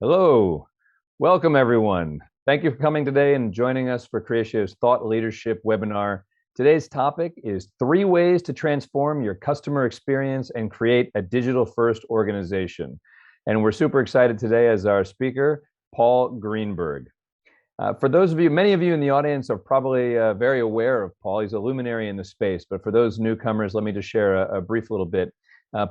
Hello. Welcome, everyone. Thank you for coming today and joining us for Creatio's Thought Leadership webinar. Today's topic is 3 ways to transform your customer experience and create a digital-first organization. And we're super excited today as our speaker, Paul Greenberg. For those of you, many of you in the audience are probably very aware of Paul. He's a luminary in the space, but for those newcomers, let me just share a brief little bit.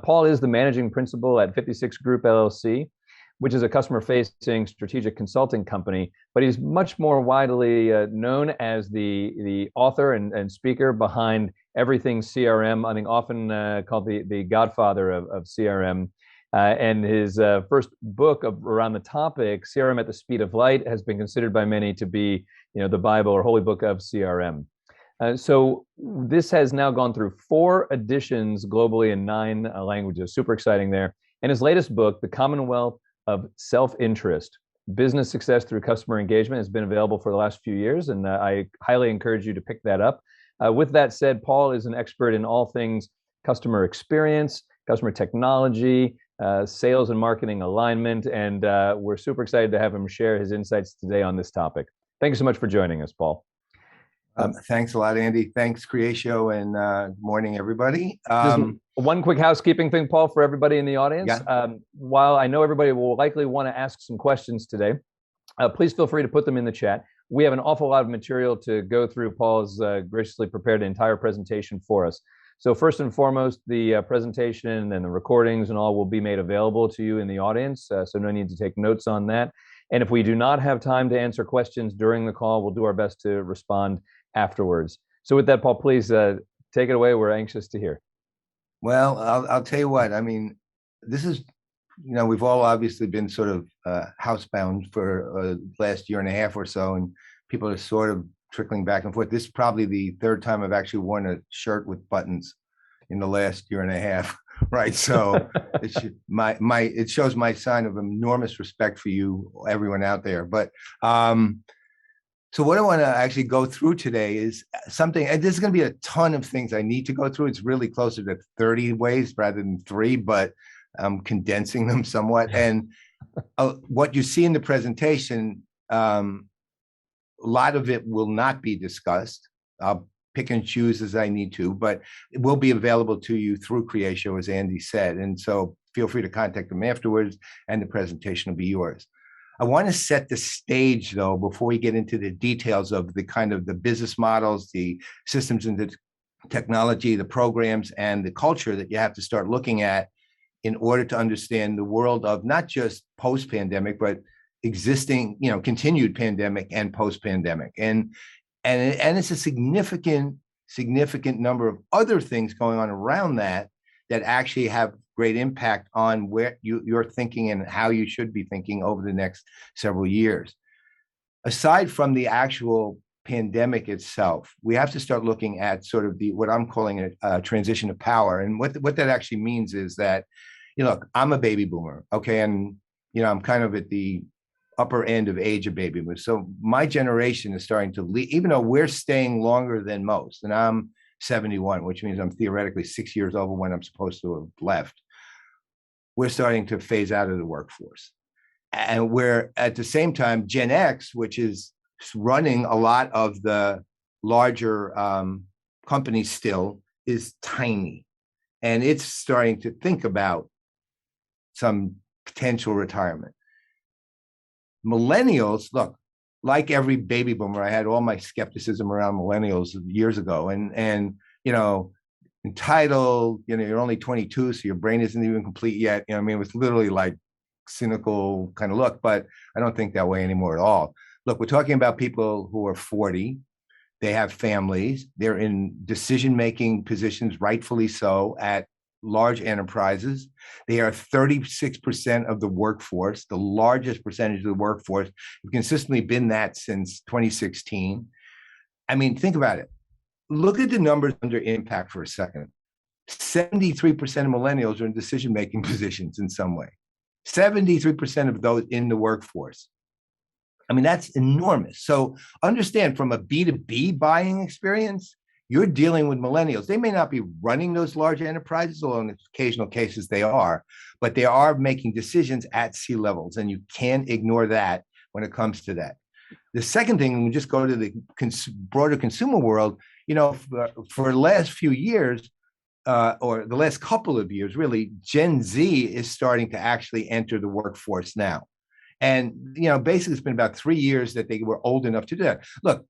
Paul is the managing principal at 56 Group LLC, which is a customer-facing strategic consulting company, but he's much more widely known as the author and speaker behind everything CRM, I think often called the godfather of CRM. And his first book around the topic, CRM at the Speed of Light, has been considered by many to be, the Bible or holy book of CRM. So this has now gone through 4 editions globally in 9 languages. Super exciting there. And his latest book, The Commonwealth of Self-Interest, Business Success Through Customer Engagement, has been available for the last few years, and I highly encourage you to pick that up. With that said, Paul is an expert in all things customer experience, customer technology, sales and marketing alignment, and we're super excited to have him share his insights today on this topic. Thank you so much for joining us, Paul. Thanks a lot, Andy. Thanks, Creatio, and good morning, everybody. Just one quick housekeeping thing, Paul, for everybody in the audience. Yeah. While I know everybody will likely want to ask some questions today, please feel free to put them in the chat. We have an awful lot of material to go through. Paul's graciously prepared an entire presentation for us. So first and foremost, the presentation and the recordings and all will be made available to you in the audience, so no need to take notes on that. And if we do not have time to answer questions during the call, we'll do our best to respond afterwards. So with that, Paul, please take it away. We're anxious to hear. Well, I'll tell you what, I mean, this is, we've all obviously been sort of housebound for last year and a half or so, and people are sort of trickling back and forth. This is probably the 3rd time I've actually worn a shirt with buttons in the last year and a half, right? So it shows my sign of enormous respect for you, everyone out there. But so what I want to actually go through today is something, and there's going to be a ton of things I need to go through. It's really closer to 30 ways rather than 3, but I'm condensing them somewhat. And what you see in the presentation, a lot of it will not be discussed. I'll pick and choose as I need to, but it will be available to you through Creatio, as Andy said. And so feel free to contact them afterwards, and the presentation will be yours. I want to set the stage, though, before we get into the details of the kind of the business models, the systems and the technology, the programs, and the culture that you have to start looking at in order to understand the world of not just post-pandemic, but existing, continued pandemic and post-pandemic. And it's a significant number of other things going on around that actually have great impact on where you're thinking and how you should be thinking over the next several years. Aside from the actual pandemic itself, we have to start looking at sort of what I'm calling a transition of power. And what that actually means is that, look, I'm a baby boomer, okay? And, I'm kind of at the upper end of age of baby boomers. So my generation is starting to leave, even though we're staying longer than most. And I'm 71, which means I'm theoretically 6 years over when I'm supposed to have left. We're starting to phase out of the workforce. And we're at the same time, Gen X, which is running a lot of the larger companies still, is tiny. And it's starting to think about some potential retirement. Millennials, look, like every baby boomer, I had all my skepticism around millennials years ago. And entitled, you're only 22, so your brain isn't even complete yet. It was literally like cynical kind of look, but I don't think that way anymore at all. Look, we're talking about people who are 40. They have families. They're in decision-making positions, rightfully so, at large enterprises. They are 36% of the workforce, the largest percentage of the workforce. We've consistently been that since 2016. Think about it. Look at the numbers under impact for a second. 73% of millennials are in decision-making positions in some way. 73% of those in the workforce. That's enormous. So understand, from a B2B buying experience, you're dealing with millennials. They may not be running those large enterprises, although in occasional cases they are, but they are making decisions at C-levels, and you can't ignore that when it comes to that. The second thing, when we just go to the broader consumer world, for the last few years, or the last couple of years, really, Gen Z is starting to actually enter the workforce now. And, basically it's been about 3 years that they were old enough to do that. Look,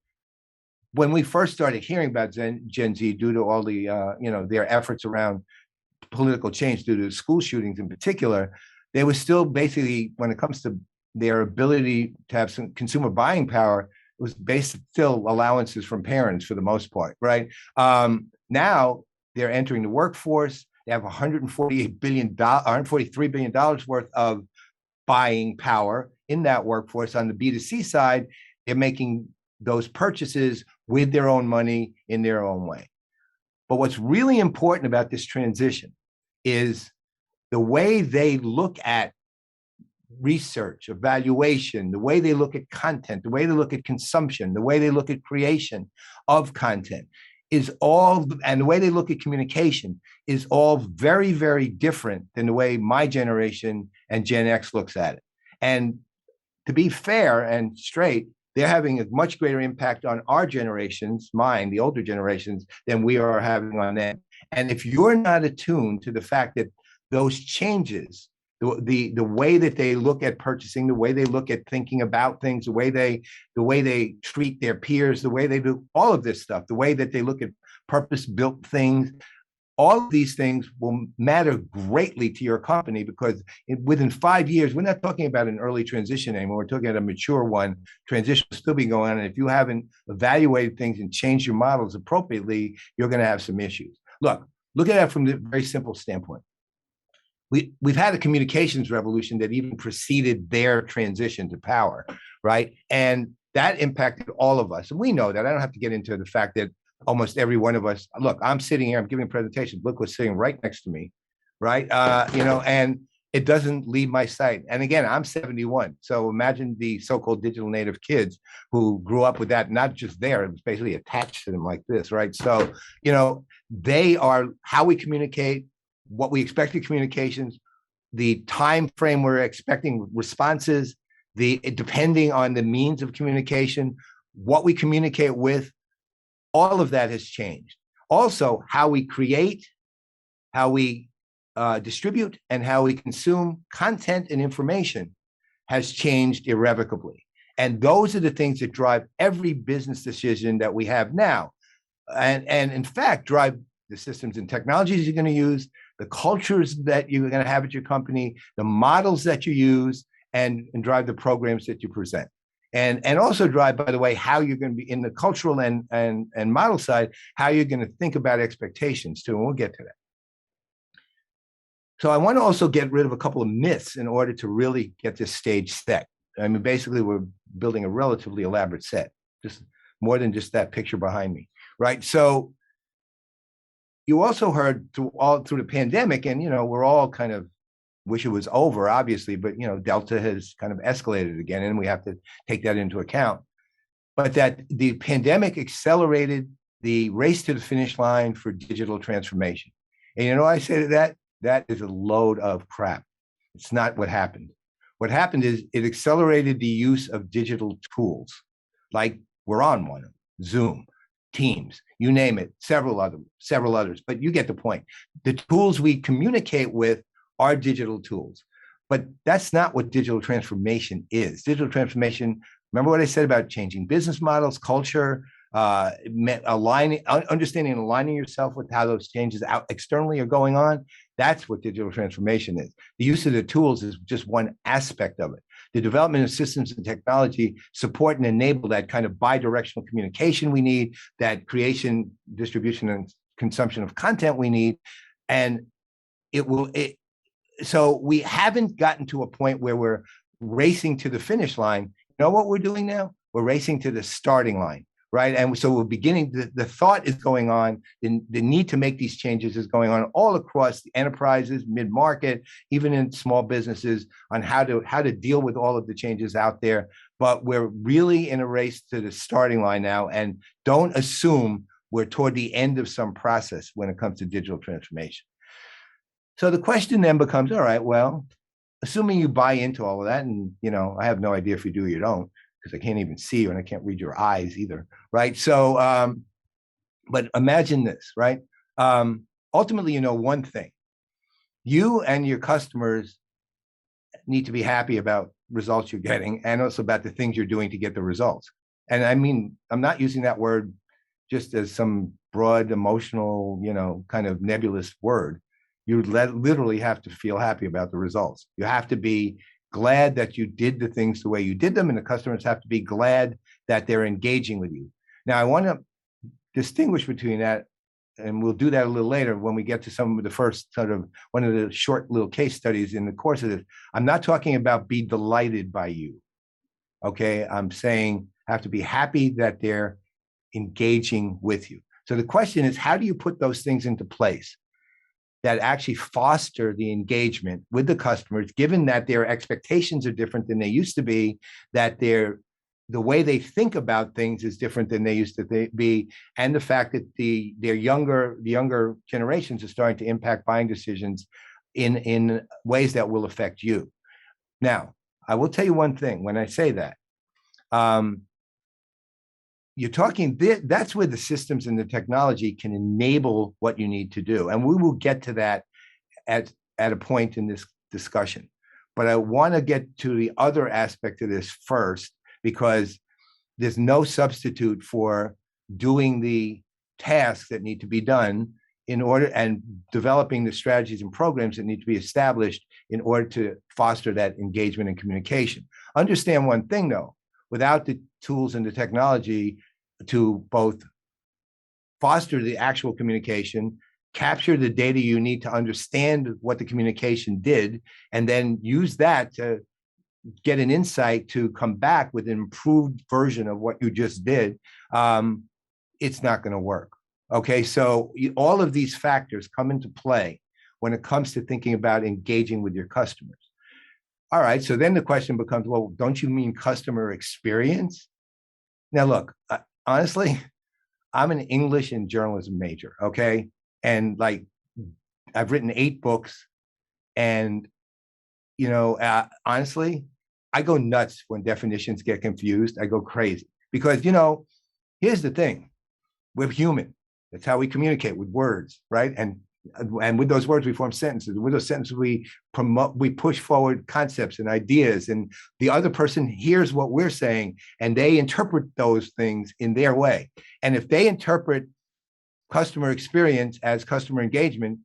when we first started hearing about Gen Z, due to all the, their efforts around political change due to school shootings in particular, they were still basically, when it comes to their ability to have some consumer buying power, it was based still allowances from parents for the most part, right? Now they're entering the workforce. They have $143 billion worth of buying power in that workforce. On the B2C side, they're making those purchases with their own money in their own way. But what's really important about this transition is the way they look at research, evaluation, the way they look at content, the way they look at consumption, the way they look at creation of content is all, and the way they look at communication is all very, very different than the way my generation and Gen X looks at it. And to be fair and straight, they're having a much greater impact on our generations, mine, the older generations, than we are having on them. And if you're not attuned to the fact that those changes, the way that they look at purchasing, the way they look at thinking about things, the way they treat their peers, the way they do all of this stuff, the way that they look at purpose-built things, all of these things will matter greatly to your company, because within 5 years, we're not talking about an early transition anymore. We're talking about a mature one. Transition will still be going on. And if you haven't evaluated things and changed your models appropriately, you're going to have some issues. Look at that from a very simple standpoint. We've had a communications revolution that even preceded their transition to power, right? And that impacted all of us. And we know that. I don't have to get into the fact that almost every one of us, look, I'm sitting here, I'm giving a presentation. Look what's sitting right next to me, right? And it doesn't leave my sight. And again, I'm 71. So imagine the so-called digital native kids who grew up with that, not just there, it was basically attached to them like this, right? So, they are how we communicate, what we expect in communications, the time frame we're expecting responses, depending on the means of communication, what we communicate with, all of that has changed. Also, how we create, how we distribute, and how we consume content and information has changed irrevocably. And those are the things that drive every business decision that we have now. And in fact, drive the systems and technologies you're going to use, the cultures that you're going to have at your company, the models that you use, and drive the programs that you present. And also drive, by the way, how you're going to be in the cultural and model side, how you're going to think about expectations too, and we'll get to that. So I want to also get rid of a couple of myths in order to really get this stage set. I mean, basically, we're building a relatively elaborate set, just more than just that picture behind me, right? So you also heard through the pandemic, and we're all kind of wish it was over, obviously, but Delta has kind of escalated again, and we have to take that into account. But that the pandemic accelerated the race to the finish line for digital transformation. And I say that is a load of crap. It's not what happened. What happened is it accelerated the use of digital tools, like we're on one, Zoom, Teams, you name it, several others, but you get the point. The tools we communicate with are digital tools, but that's not what digital transformation is. Digital transformation, remember what I said about changing business models, culture, understanding and aligning yourself with how those changes out externally are going on. That's what digital transformation is. The use of the tools is just one aspect of it. The development of systems and technology support and enable that kind of bi-directional communication we need, that creation, distribution, and consumption of content we need. And so we haven't gotten to a point where we're racing to the finish line. You know what we're doing now? We're racing to the starting line, right? And so we're beginning, the thought is going on, the need to make these changes is going on all across the enterprises, mid-market, even in small businesses, on how to deal with all of the changes out there. But we're really in a race to the starting line now, and don't assume we're toward the end of some process when it comes to digital transformation. So the question then becomes, all right, well, assuming you buy into all of that, and I have no idea if you do or you don't, because I can't even see you and I can't read your eyes either, right? So, but imagine this, right? Ultimately, one thing: you and your customers need to be happy about results you're getting, and also about the things you're doing to get the results. And I mean, I'm not using that word just as some broad, emotional, kind of nebulous word. You literally have to feel happy about the results. You have to be glad that you did the things the way you did them, and the customers have to be glad that they're engaging with you. Now, I want to distinguish between that, and we'll do that a little later when we get to some of the first sort of one of the short little case studies in the course of this. I'm not talking about be delighted by you. Okay, I'm saying have to be happy that they're engaging with you. So the question is, how do you put those things into place that actually foster the engagement with the customers, given that their expectations are different than they used to be, that the way they think about things is different than they used to be, and the fact that the younger generations are starting to impact buying decisions in ways that will affect you. Now, I will tell you one thing when I say that. You're talking, that's where the systems and the technology can enable what you need to do. And we will get to that at a point in this discussion. But I want to get to the other aspect of this first, because there's no substitute for doing the tasks that need to be done in order, and developing the strategies and programs that need to be established in order to foster that engagement and communication. Understand one thing though, without the tools and the technology to both foster the actual communication, capture the data you need to understand what the communication did, and then use that to get an insight to come back with an improved version of what you just did, it's not going to work. Okay, so all of these factors come into play when it comes to thinking about engaging with your customers. All right, so then the question becomes, well, don't you mean customer experience? Now, look, honestly, I'm an English and journalism major, okay? And like, I've written 8 books, and, honestly, I go nuts when definitions get confused. I go crazy because, here's the thing. We're human. That's how we communicate, with words, right? And with those words, we form sentences. With those sentences, we push forward concepts and ideas, and the other person hears what we're saying, and they interpret those things in their way. And if they interpret customer experience as customer engagement,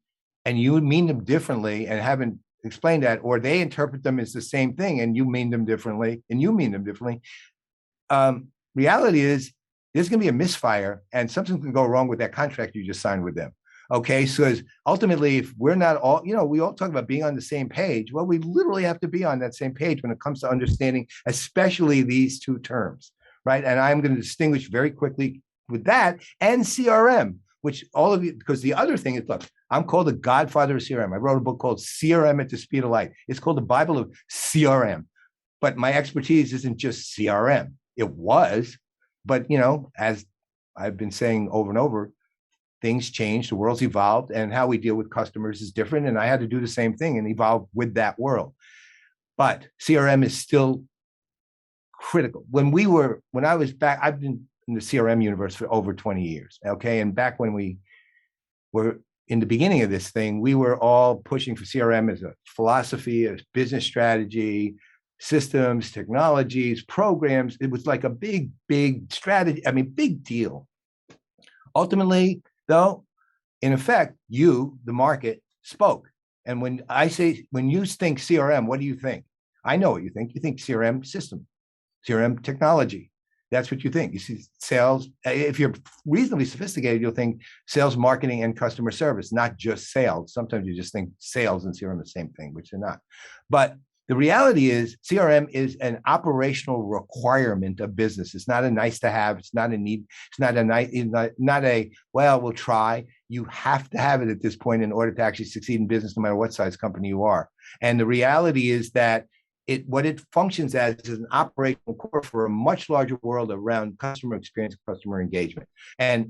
and you mean them differently and haven't explained that, or they interpret them as the same thing and you mean them differently, reality is there's going to be a misfire, and something can go wrong with that contract you just signed with them. Okay, so ultimately, if we're not all, we all talk about being on the same page. Well, we literally have to be on that same page when it comes to understanding, especially these 2 terms, right? And I'm going to distinguish very quickly with that and CRM, which all of you, because the other thing is, look, I'm called the godfather of CRM. I wrote a book called CRM at the Speed of Light. It's called the Bible of CRM, but my expertise isn't just CRM. It was, but as I've been saying over and over, things change, the world's evolved, and how we deal with customers is different. And I had to do the same thing and evolve with that world. But CRM is still critical. When I was back, I've been in the CRM universe for over 20 years. Okay. And back when we were in the beginning of this thing, we were all pushing for CRM as a philosophy, as business strategy, systems, technologies, programs. It was like a big strategy. I mean, big deal. Ultimately, though, in effect, you, the market, spoke. And when you think CRM, what do you think? I know what you think. You think CRM system, CRM technology. That's what you think. You see sales. If you're reasonably sophisticated, you'll think sales, marketing, and customer service, not just sales. Sometimes you just think sales and CRM are the same thing, which they're not. But the reality is CRM is an operational requirement of business. It's not a nice to have. It's not a need. It's not a, well, we'll try. You have to have it at this point in order to actually succeed in business, no matter what size company you are. And the reality is that what it functions as is an operational core for a much larger world around customer experience, customer engagement.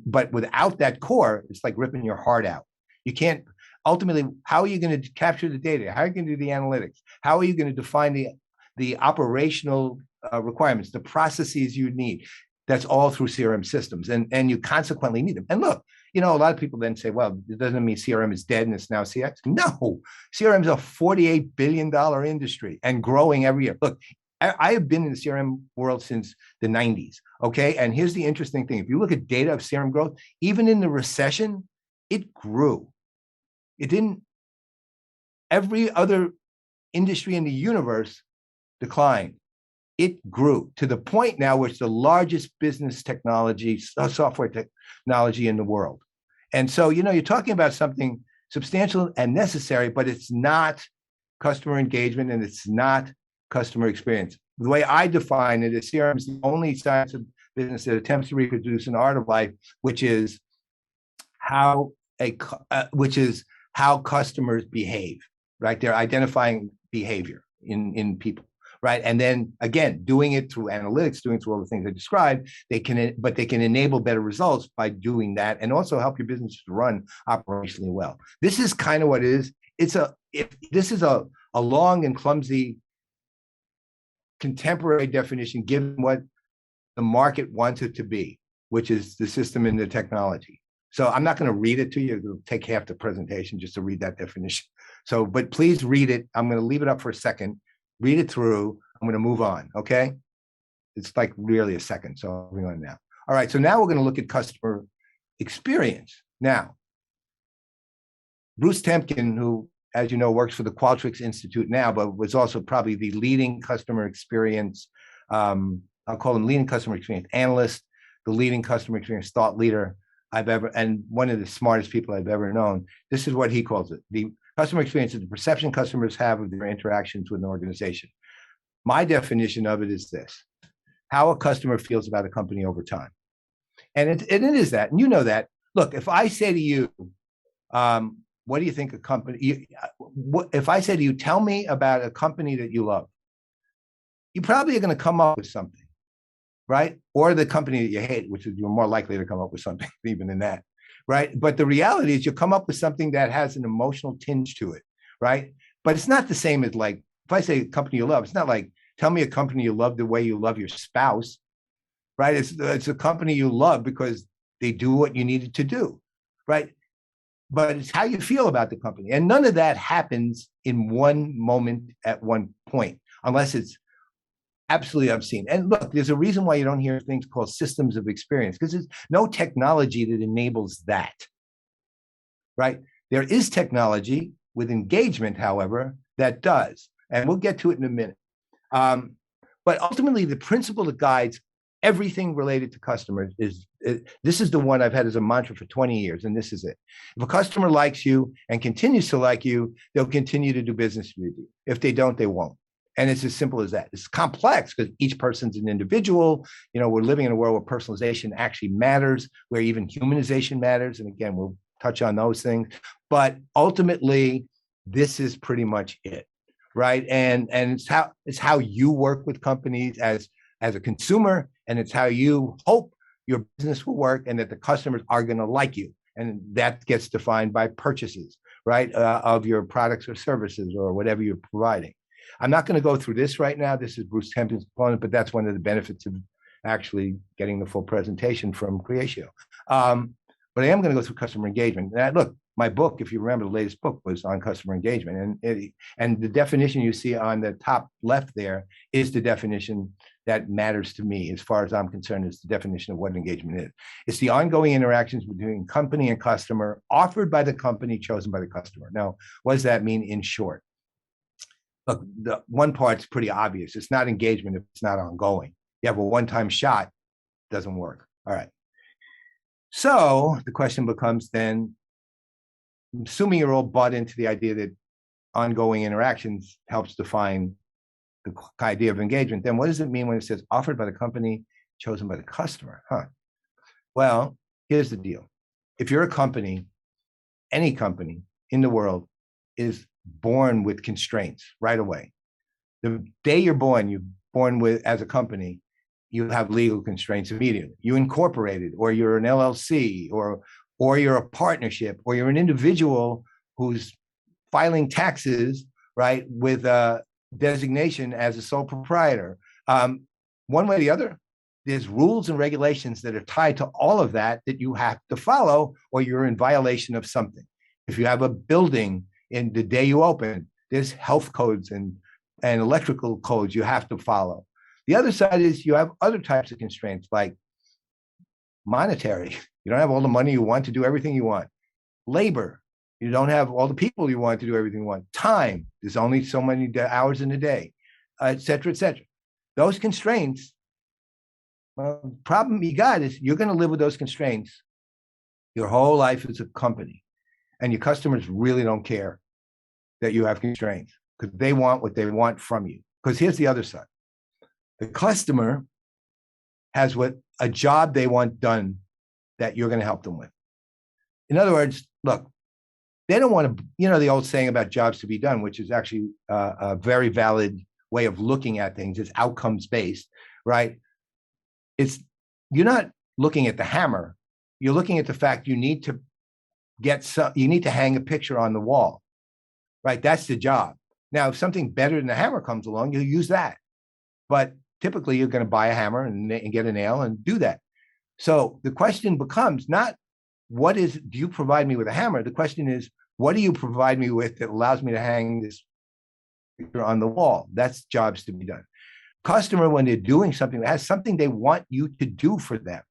But without that core, it's like ripping your heart out. You can't ultimately, how are you going to capture the data? How are you going to do the analytics? How are you going to define the operational requirements, the processes you need? That's all through CRM systems, and you consequently need them. And look, a lot of people then say, well, it doesn't mean CRM is dead and it's now CX. No, CRM is a $48 billion industry and growing every year. Look, I have been in the CRM world since the 90s, okay? And here's the interesting thing. If you look at data of CRM growth, even in the recession, it grew. It didn't, every other industry in the universe declined. It grew to the point now where it's the largest business technology, software technology in the world. And so, you're talking about something substantial and necessary, but it's not customer engagement and it's not customer experience. The way I define it is CRM is the only science of business that attempts to reproduce an art of life, which is how customers behave, right? They're identifying behavior in people. Right. And then again, doing it through analytics, doing it through all the things I described, they can enable better results by doing that and also help your business to run operationally well. This is kind of what it is. This is a long and clumsy contemporary definition, given what the market wants it to be, which is the system and the technology. So I'm not going to read it to you. It'll take half the presentation just to read that definition. So, but please read it. I'm going to leave it up for a second. Read it through. I'm going to move on. Okay. It's like really a second. So moving on now. All right. So now we're going to look at customer experience. Now, Bruce Temkin, who, as you know, works for the Qualtrics Institute now, but was also probably the leading customer experience. I'll call him leading customer experience analyst, the leading customer experience thought leader and one of the smartest people I've ever known. This is what he calls it. The customer experience is the perception customers have of their interactions with an organization. My definition of it is this: how a customer feels about a company over time. And it is that, and you know that. Look, if I say to you, what do you think a company, if I say to you, tell me about a company that you love, you probably are going to come up with something, right? Or the company that you hate, which is you're more likely to come up with something even than that. Right. But the reality is you'll come up with something that has an emotional tinge to it. Right. But it's not the same as like, if I say a company you love, it's not like, tell me a company you love the way you love your spouse. Right. It's a company you love because they do what you needed to do. Right. But it's how you feel about the company. And none of that happens in one moment at one point, unless it's absolutely obscene. And look, there's a reason why you don't hear things called systems of experience, because there's no technology that enables that, right? There is technology with engagement, however, that does. And we'll get to it in a minute. But ultimately, the principle that guides everything related to customers this is the one I've had as a mantra for 20 years, and this is it. If a customer likes you and continues to like you, they'll continue to do business with you. If they don't, they won't. And it's as simple as that. It's complex because each person's an individual. We're living in a world where personalization actually matters, where even humanization matters. And again, we'll touch on those things. But ultimately, this is pretty much it, right? And it's how you work with companies as a consumer, and it's how you hope your business will work and that the customers are going to like you. And that gets defined by purchases, right, of your products or services or whatever you're providing. I'm not going to go through this right now. This is Bruce Temkin's component, but that's one of the benefits of actually getting the full presentation from Creatio. But I am going to go through customer engagement. And look, my book, if you remember, the latest book was on customer engagement. And the definition you see on the top left there is the definition that matters to me, as far as I'm concerned, is the definition of what engagement is. It's the ongoing interactions between company and customer offered by the company, chosen by the customer. Now, what does that mean in short? Look, the one part's pretty obvious. It's not engagement if it's not ongoing. You have a one-time shot, doesn't work. All right. So the question becomes then, assuming you're all bought into the idea that ongoing interactions helps define the idea of engagement, then what does it mean when it says offered by the company, chosen by the customer? Well, here's the deal. If you're a company, any company in the world is born with constraints right away. The day you're born with as a company, you have legal constraints immediately. You incorporated, or you're an LLC, or you're a partnership, or you're an individual who's filing taxes, right, with a designation as a sole proprietor. One way or the other, there's rules and regulations that are tied to all of that you have to follow, or you're in violation of something. If you have a building in the day you open, there's health codes and electrical codes you have to follow. The other side is you have other types of constraints, like monetary. You don't have all the money you want to do everything you want. Labor. You don't have all the people you want to do everything you want. Time. There's only so many hours in a day, et cetera, et cetera. Those constraints, well, the problem you got is you're going to live with those constraints your whole life as a company. And your customers really don't care that you have constraints, because they want what they want from you. Because here's the other side. The customer has a job they want done that you're going to help them with. In other words, look, they don't want to, the old saying about jobs to be done, which is actually a very valid way of looking at things. It's outcomes based, right? You're not looking at the hammer. You're looking at the fact you need to hang a picture on the wall, right? That's the job. Now, if something better than the hammer comes along, you'll use that. But typically, you're going to buy a hammer and get a nail and do that. So the question becomes not, do you provide me with a hammer? The question is, what do you provide me with that allows me to hang this picture on the wall? That's jobs to be done. Customer, when they're doing something, has something they want you to do for them.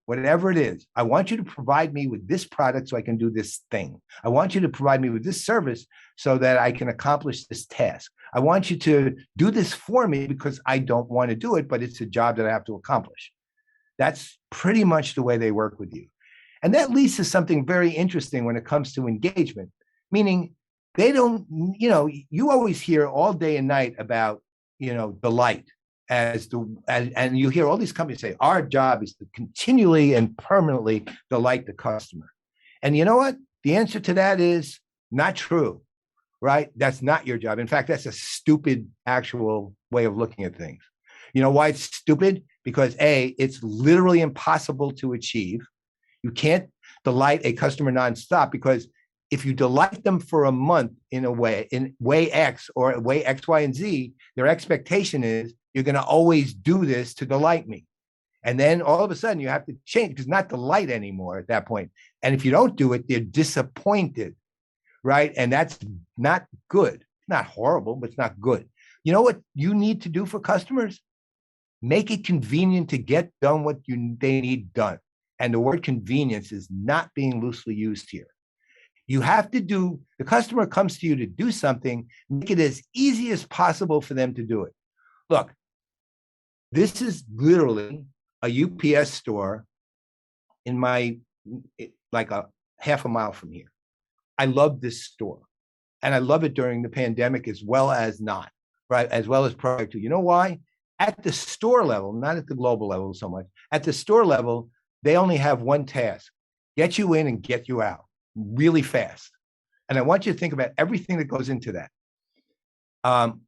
Whatever it is, I want you to provide me with this product so I can do this thing. I want you to provide me with this service so that I can accomplish this task. I want you to do this for me because I don't want to do it, but it's a job that I have to accomplish. That's pretty much the way they work with you. And that leads to something very interesting when it comes to engagement, meaning they don't, you always hear all day and night about, delight. And you hear all these companies say, our job is to continually and permanently delight the customer. And you know what? The answer to that is not true, right? That's not your job. In fact, that's a stupid actual way of looking at things. You know why it's stupid? Because A, it's literally impossible to achieve. You can't delight a customer nonstop, because if you delight them for a month in way X or way X, Y, and Z, their expectation is you're going to always do this to delight me. And then all of a sudden you have to change, because not delight anymore at that point. And if you don't do it, they're disappointed, right? And that's not good. It's not horrible, but it's not good. You know what you need to do for customers? Make it convenient to get done what they need done. And the word convenience is not being loosely used here. You have to the customer comes to you to do something, make it as easy as possible for them to do it. Look, this is literally a UPS store in like a half a mile from here. I love this store, and I love it during the pandemic as well as not, right? As well as prior to. You know why? At the store level, not at the global level so much, at the store level, they only have one task: get you in and get you out really fast. And I want you to think about everything that goes into that.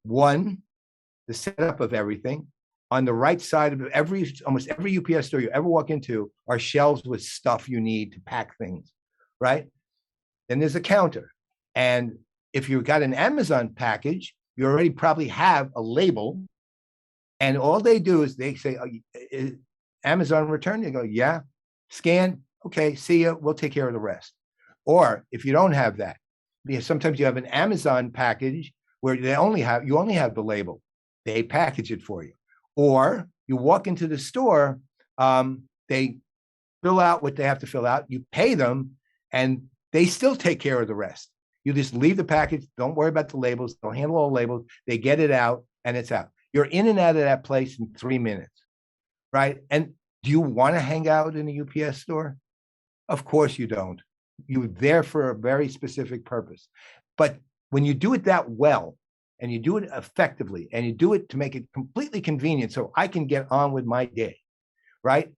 One, the setup of everything. On the right side of almost every UPS store you ever walk into are shelves with stuff you need to pack things, right? Then there's a counter. And if you've got an Amazon package, you already probably have a label. And all they do is they say, Amazon return? You go, yeah. Scan, okay, see ya, we'll take care of the rest. Or if you don't have that, because sometimes you have an Amazon package where you only have the label. They package it for you. Or you walk into the store, they fill out what they have to fill out, you pay them, and they still take care of the rest. You just leave the package, don't worry about the labels, don't handle all the labels, they get it out, and it's out. You're in and out of that place in 3 minutes, right? And do you want to hang out in a UPS store? Of course you don't. You're there for a very specific purpose. But when you do it that well, and you do it effectively, and you do it to make it completely convenient so I can get on with my day, right?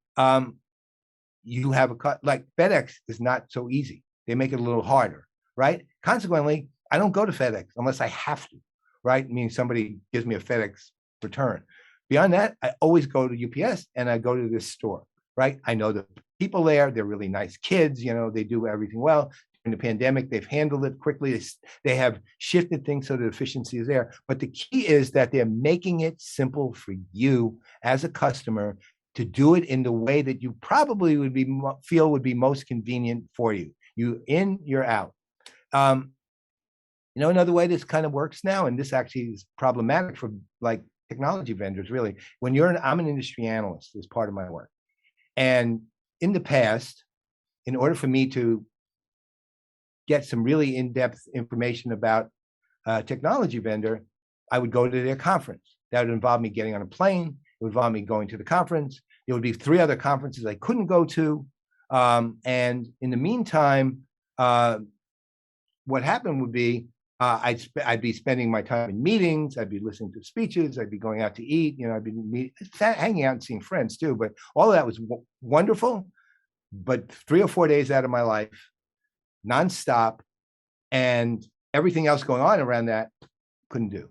You have like FedEx is not so easy. They make it a little harder, right? Consequently, I don't go to FedEx unless I have to. right? Meaning somebody gives me a FedEx return. Beyond that, I always go to UPS and I go to this store, right? I know the people there, they're really nice kids, they do everything well. In the pandemic, they've handled it quickly. They have shifted things so the efficiency is there. But the key is that they're making it simple for you as a customer to do it in the way that you probably feel would be most convenient for you. You in, you're out. Another way this kind of works now, and this actually is problematic for like technology vendors, really. I'm an industry analyst as part of my work. And in the past, in order for me to get some really in-depth information about a technology vendor, I would go to their conference. That would involve me getting on a plane. It would involve me going to the conference. There would be 3 other conferences I couldn't go to. And in the meantime, what happened would be I'd be spending my time in meetings. I'd be listening to speeches. I'd be going out to eat. I'd be hanging out and seeing friends too. But all of that was wonderful. But 3 or 4 days out of my life, nonstop, and everything else going on around that, couldn't do.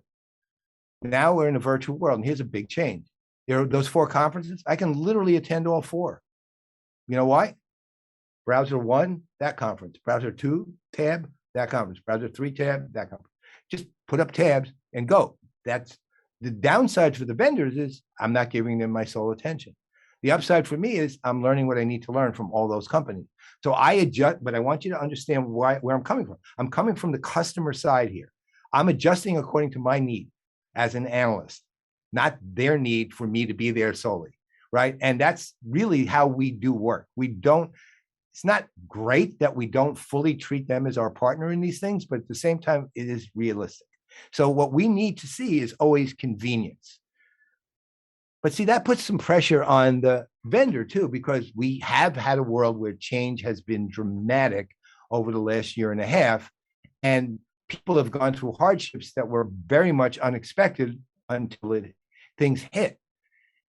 Now we're in a virtual world, and here's a big change. There are those 4 conferences. I can literally attend all 4. You know why? Browser 1, that conference. Browser 2, tab, that conference. Browser 3, tab, that conference. Just put up tabs and go. That's the downside for the vendors is I'm not giving them my sole attention. The upside for me is I'm learning what I need to learn from all those companies. So I adjust, but I want you to understand where I'm coming from. I'm coming from the customer side here. I'm adjusting according to my need as an analyst, not their need for me to be there solely, right? And that's really how we do work. It's not great that we don't fully treat them as our partner in these things, but at the same time, it is realistic. So what we need to see is always convenience. But see, that puts some pressure on the vendor too, because we have had a world where change has been dramatic over the last year and a half, and people have gone through hardships that were very much unexpected until things hit.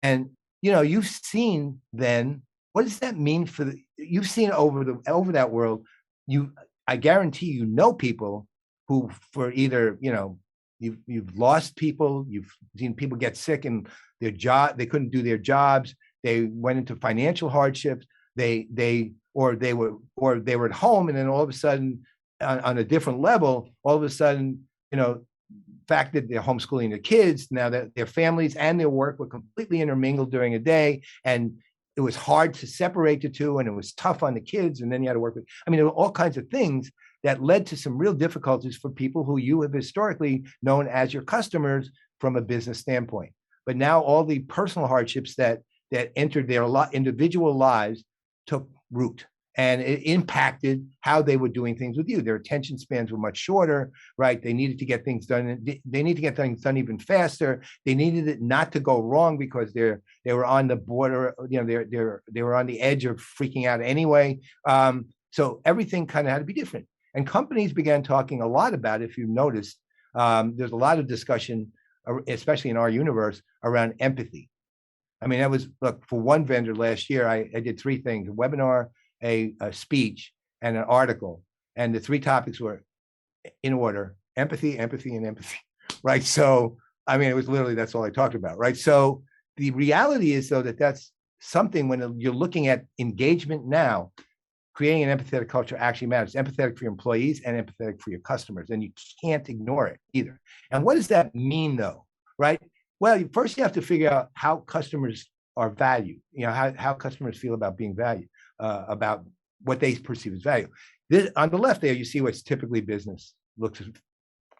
And you've seen then, what does that mean you've seen over that world? I guarantee people who, for either you've lost people, you've seen people get sick and their job, they couldn't do their jobs, they went into financial hardships, they were at home, and then all of a sudden on a different level, all of a sudden, fact that they're homeschooling their kids, now that their families and their work were completely intermingled during a day, and it was hard to separate the two, and it was tough on the kids, and then you had to work with, there were all kinds of things that led to some real difficulties for people who you have historically known as your customers from a business standpoint. But now all the personal hardships that entered their individual lives took root, and it impacted how they were doing things with you. Their attention spans were much shorter, right? They needed to get things done. They need to get things done even faster. They needed it not to go wrong because they were on the border, they were on the edge of freaking out anyway. So everything kind of had to be different. And companies began talking a lot about, if you noticed, there's a lot of discussion, especially in our universe, around empathy. That was, look, for one vendor last year, I did 3 things: a webinar, a speech, and an article. And the 3 topics were in order: empathy, empathy, and empathy, right? So, it was literally, that's all I talked about, right? So the reality is, though, that's something when you're looking at engagement now, creating an empathetic culture actually matters. Empathetic for your employees and empathetic for your customers. And you can't ignore it either. And what does that mean, though, right? Well, first you have to figure out how customers are valued, how customers feel about being valued, about what they perceive as value. On the left there, you see what's typically business looks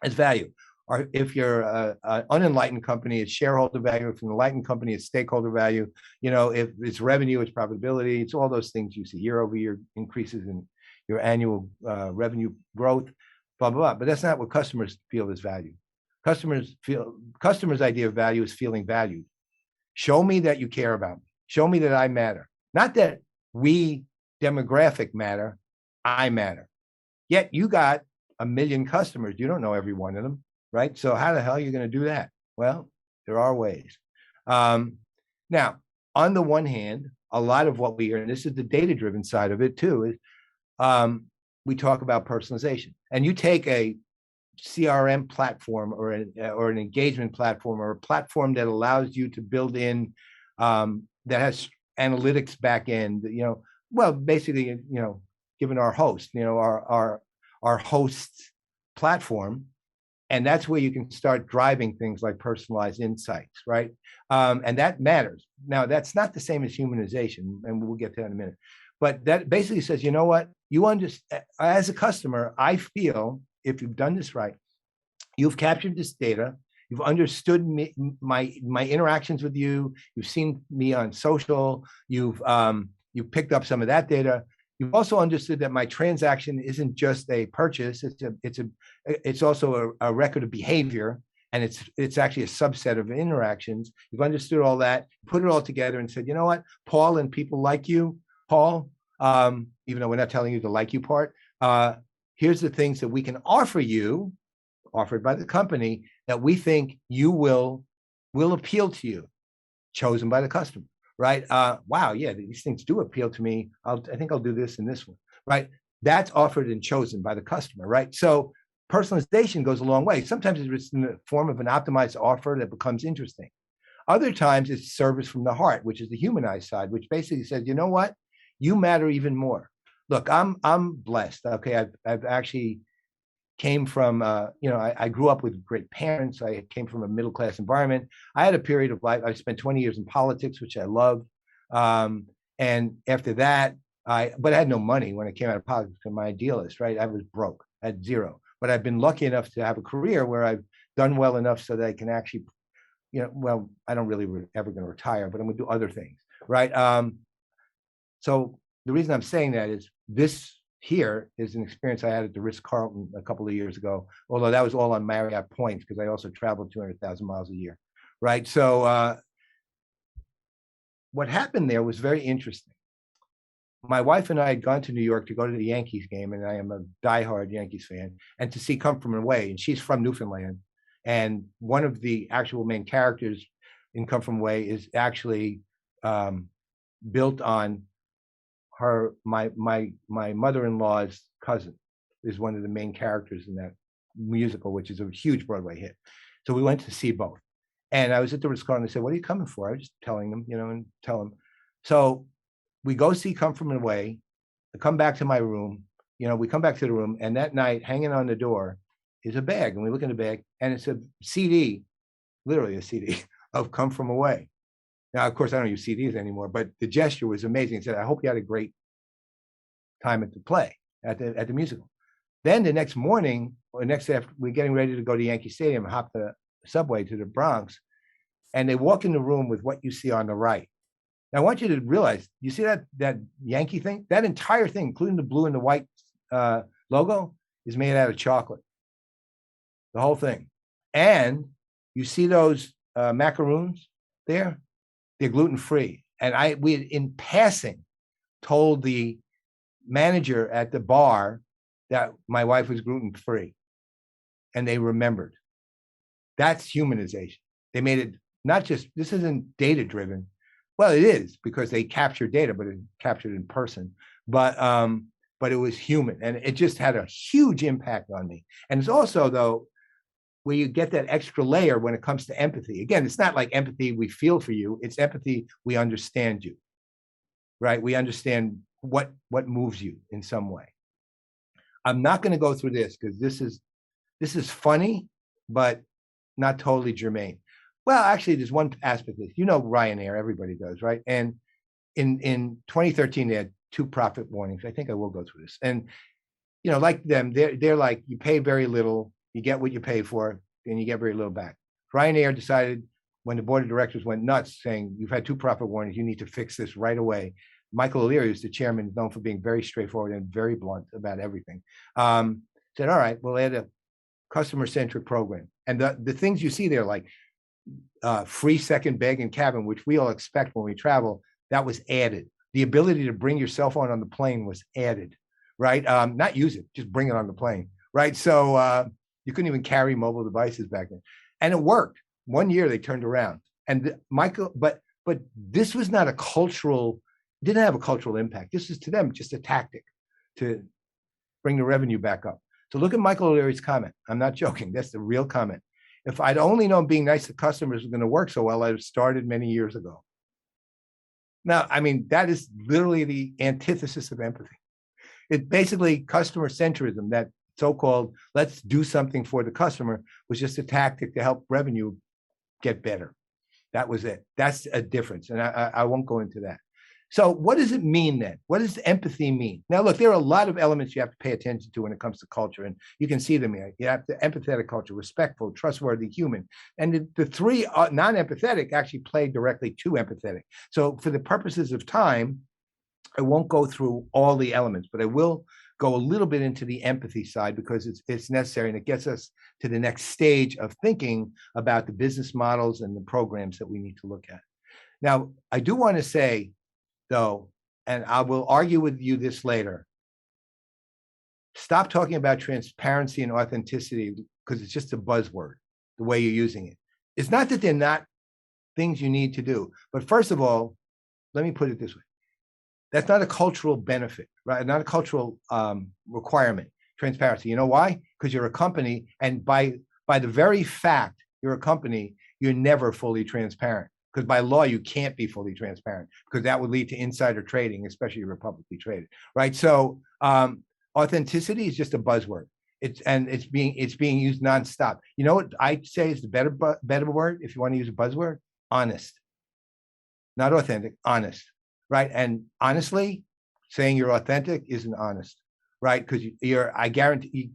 as value. Or if you're an unenlightened company, it's shareholder value. If you're an enlightened company, it's stakeholder value. If it's revenue, it's profitability. It's all those things you see: year-over-year increases in your annual revenue growth, blah, blah, blah. But that's not what customers feel is value. Customers' idea of value is feeling valued. Show me that you care about me. Show me that I matter. Not that we demographic matter, I matter. Yet you got 1 million customers. You don't know every one of them, right? So how the hell are you going to do that? Well, there are ways. Now, on the one hand, a lot of what we hear, and this is the data-driven side of it too, is we talk about personalization. And you take a CRM platform or an engagement platform or a platform that allows you to build in that has analytics back end, well, basically, given our host, our host platform. And that's where you can start driving things like personalized insights, right? And that matters. Now, that's not the same as humanization, and we'll get to that in a minute. But that basically says, you know what? You understand, as a customer, I feel if you've done this right, you've captured this data, you've understood me, my interactions with you, you've seen me on social, you've picked up some of that data. You've also understood that my transaction isn't just a purchase; it's also a record of behavior, and it's actually a subset of interactions. You've understood all that, put it all together, and said, you know what, Paul, and people like you, Paul, even though we're not telling you the like you part, here's the things that we can offer you, offered by the company, that we think you will appeal to you, chosen by the customer. Right? Wow, yeah, these things do appeal to me. I think I'll do this and this one, right? That's offered and chosen by the customer, right? So personalization goes a long way. Sometimes it's in the form of an optimized offer that becomes interesting. Other times it's service from the heart, which is the humanized side, which basically says, you know what? You matter even more. Look, I'm blessed. Okay, I've actually came from, I grew up with great parents. I came from a middle-class environment. I had a period of life. I spent 20 years in politics, which I loved. And after that, but I had no money when I came out of politics. I'm an idealist, right? I was broke, I had zero. But I've been lucky enough to have a career where I've done well enough so that I can actually, well, I don't really ever going to retire, but I'm going to do other things, right? So the reason I'm saying that is this here is an experience I had at the Ritz-Carlton a couple of years ago, although that was all on Marriott points because I also traveled 200,000 miles a year, right? So what happened there was very interesting. My wife and I had gone to New York to go to the Yankees game, and I am a diehard Yankees fan, and to see Come From Away, and she's from Newfoundland, and one of the actual main characters in Come From Away is actually built on my mother-in-law's cousin is one of the main characters in that musical, which is a huge Broadway hit. So we went to see both. And I was at the Ritz-Carlton. They said, what are you coming for? I was just telling them, and tell them. So we go see Come From Away. I come back to my room. We come back to the room, and that night, hanging on the door is a bag. And we look in the bag, and it's a CD, literally a CD of Come From Away. Now, of course, I don't use CDs anymore, but the gesture was amazing. It said, I hope you had a great time at the play, at the musical. Then the next morning, or next after, we're getting ready to go to Yankee Stadium, hop the subway to the Bronx, and they walk in the room with what you see on the right. Now, I want you to realize, you see that Yankee thing? That entire thing, including the blue and the white logo, is made out of chocolate. The whole thing. And you see those macaroons there? They're gluten-free. And we had, in passing, told the manager at the bar that my wife was gluten-free. And they remembered. That's humanization. They made it not just, this isn't data-driven. Well, it is, because they capture data, but it's captured in person. But it was human. And it just had a huge impact on me. And it's also, though, where you get that extra layer when it comes to empathy. Again, it's not like empathy, we feel for you. It's empathy, we understand you, right? We understand what moves you in some way. I'm not going to go through this because this is funny, but not totally germane. Well, actually, there's one aspect of this. Ryanair, everybody does, right? And in 2013, they had 2 profit warnings. I think I will go through this. And, like them, they're like, you pay very little, you get what you pay for, and you get very little back. Ryanair decided, when the board of directors went nuts, saying, you've had 2 profit warnings, you need to fix this right away. Michael O'Leary, who's the chairman, is known for being very straightforward and very blunt about everything. Said, all right, we'll add a customer-centric program. And the things you see there, like free second bag in cabin, which we all expect when we travel, that was added. The ability to bring your cell phone on the plane was added, right? Not use it, just bring it on the plane, right? So you couldn't even carry mobile devices back then. And it worked. 1 year they turned around. And but this was not didn't have a cultural impact. This is to them just a tactic to bring the revenue back up. So look at Michael O'Leary's comment. I'm not joking. That's the real comment. If I'd only known being nice to customers was going to work so well, I'd have started many years ago. Now, I mean, that is literally the antithesis of empathy. It's basically customer centrism, that so-called let's do something for the customer was just a tactic to help revenue get better. That was it. That's a difference. And I won't go into that. So what does it mean then? What does empathy mean? Now, look, there are a lot of elements you have to pay attention to when it comes to culture, and you can see them here. You have the empathetic culture, respectful, trustworthy, human. And the three non-empathetic actually play directly to empathetic. So for the purposes of time, I won't go through all the elements, but I will go a little bit into the empathy side because it's necessary, and it gets us to the next stage of thinking about the business models and the programs that we need to look at. Now, I do want to say, though, and I will argue with you this later, stop talking about transparency and authenticity because it's just a buzzword, the way you're using it. It's not that they're not things you need to do, but first of all, let me put it this way. That's not a cultural benefit, right? Not a cultural requirement, transparency. You know why? Because you're a company, and by the very fact you're a company, you're never fully transparent. Because by law, you can't be fully transparent because that would lead to insider trading, especially if you're publicly traded, right? So authenticity is just a buzzword. It's being used nonstop. You know what I say is the better word if you want to use a buzzword? Honest, not authentic, honest. Right. And honestly, saying you're authentic isn't honest, right? Because I guarantee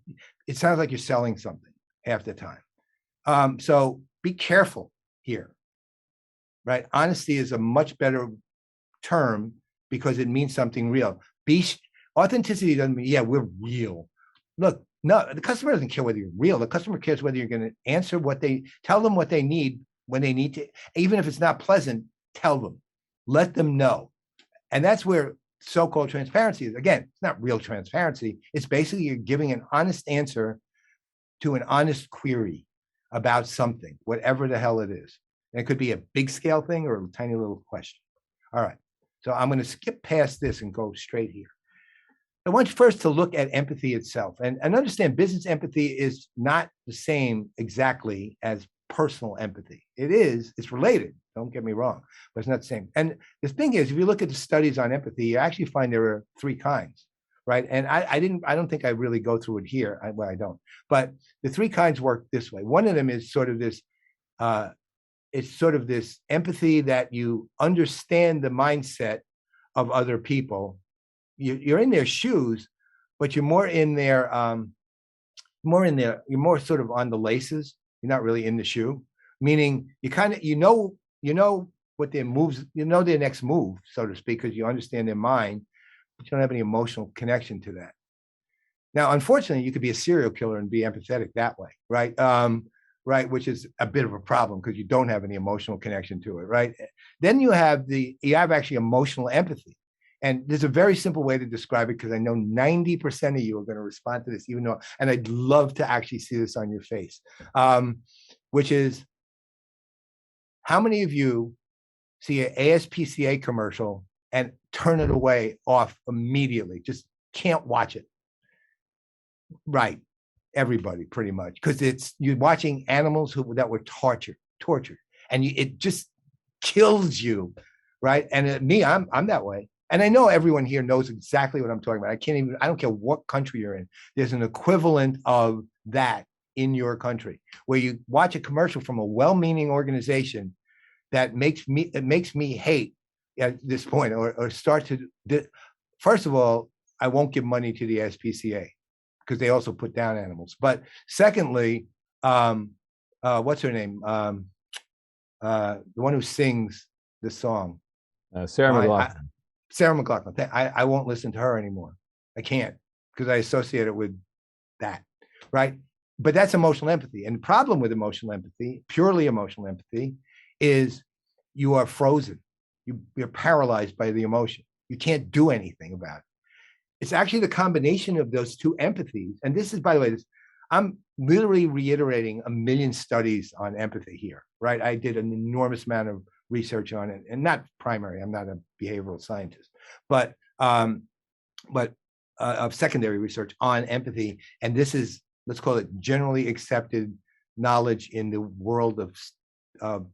it sounds like you're selling something half the time. So be careful here, right? Honesty is a much better term because it means something real. Authenticity doesn't mean, yeah, we're real. Look, no, the customer doesn't care whether you're real. The customer cares whether you're going to answer tell them what they need when they need to, even if it's not pleasant, tell them, let them know. And that's where so-called transparency is. Again, it's not real transparency. It's basically you're giving an honest answer to an honest query about something, whatever the hell it is. And it could be a big scale thing or a tiny little question. All right. So I'm going to skip past this and go straight here. I want you first to look at empathy itself and understand business empathy is not the same exactly as personal empathy. It's related. Don't get me wrong, but it's not the same. And the thing is, if you look at the studies on empathy, you actually find there are three kinds, right? And I don't think I really go through it here. I don't. But the three kinds work this way. One of them is sort of this, it's sort of this empathy that you understand the mindset of other people. You're in their shoes, but you're more in their, you're more sort of on the laces. You're not really in the shoe, meaning you kind of, you know what their moves, their next move, so to speak, because you understand their mind, but you don't have any emotional connection to that. Now, unfortunately, you could be a serial killer and be empathetic that way, right? Right, which is a bit of a problem because you don't have any emotional connection to it, right? Then you have actually emotional empathy. And there's a very simple way to describe it because I know 90% of you are going to respond to this, even though, and I'd love to actually see this on your face, which is, how many of you see an ASPCA commercial and turn it off immediately? Just can't watch it. Right. Everybody, pretty much, because you're watching animals that were tortured, and it just kills you, right? And me, I'm that way. And I know everyone here knows exactly what I'm talking about. I don't care what country you're in. There's an equivalent of that in your country where you watch a commercial from a well-meaning organization that makes me hate at this point or start to, first of all, I won't give money to the SPCA because they also put down animals. But secondly, what's her name? The one who sings the song. Sarah McLachlan. Sarah McLachlan. I won't listen to her anymore. I can't because I associate it with that, right? But that's emotional empathy. And the problem with emotional empathy, purely emotional empathy, is you are frozen. You're paralyzed by the emotion. You can't do anything about it. It's actually the combination of those two empathies. And this is, by the way, I'm literally reiterating a million studies on empathy here, right? I did an enormous amount of research on it, and not primary. I'm not a behavioral scientist, but of secondary research on empathy. And this is, let's call it generally accepted knowledge in the world of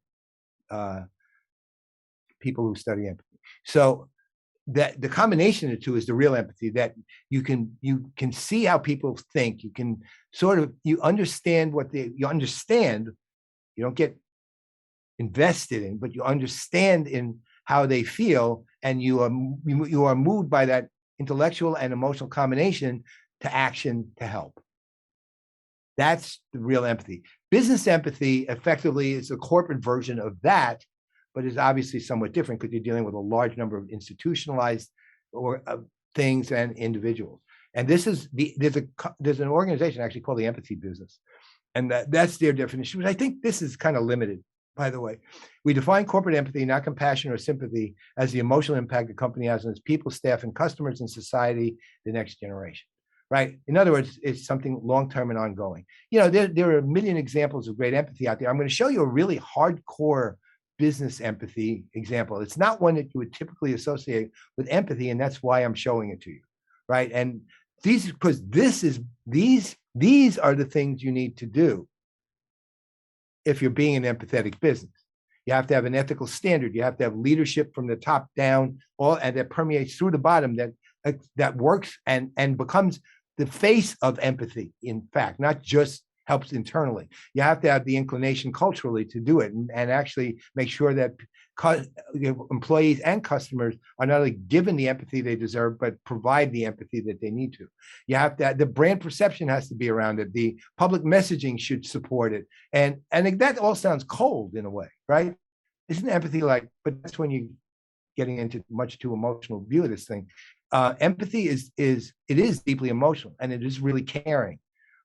people who study empathy. So that the combination of the two is the real empathy, that you can see how people think. You can sort of, you understand you understand, you don't get invested in, but you understand in how they feel, and you are moved by that intellectual and emotional combination to action to help. That's the real empathy. Business empathy effectively is a corporate version of that, but is obviously somewhat different because you're dealing with a large number of institutionalized or things and individuals. And this is there's an organization actually called the Empathy Business, and that's their definition. But I think this is kind of limited. By the way, we define corporate empathy, not compassion or sympathy, as the emotional impact the company has on its people, staff, and customers, and society, the next generation. Right? In other words, it's something long-term and ongoing. You know, there are a million examples of great empathy out there. I'm going to show you a really hardcore business empathy example. It's not one that you would typically associate with empathy, and that's why I'm showing it to you. Right? And these are the things you need to do if you're being an empathetic business. You have to have an ethical standard. You have to have leadership from the top down, and that permeates through the bottom, that works and becomes the face of empathy, in fact, not just helps internally. You have to have the inclination culturally to do it, and actually make sure that employees and customers are not only given the empathy they deserve, but provide the empathy that they need to. You have to, the brand perception has to be around it. The public messaging should support it. And that all sounds cold in a way, right? Isn't empathy like, but that's when you're getting into much too emotional view of this thing. Empathy is deeply emotional, and it is really caring.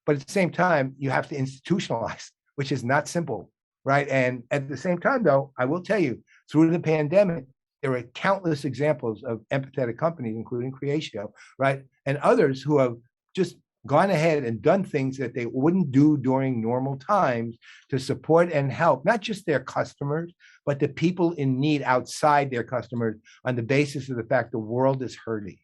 But at the same time, you have to institutionalize, which is not simple, right? And at the same time, though, I will tell you, through the pandemic, there are countless examples of empathetic companies, including Creatio, right? And others who have just gone ahead and done things that they wouldn't do during normal times to support and help, not just their customers, but the people in need outside their customers, on the basis of the fact the world is hurting,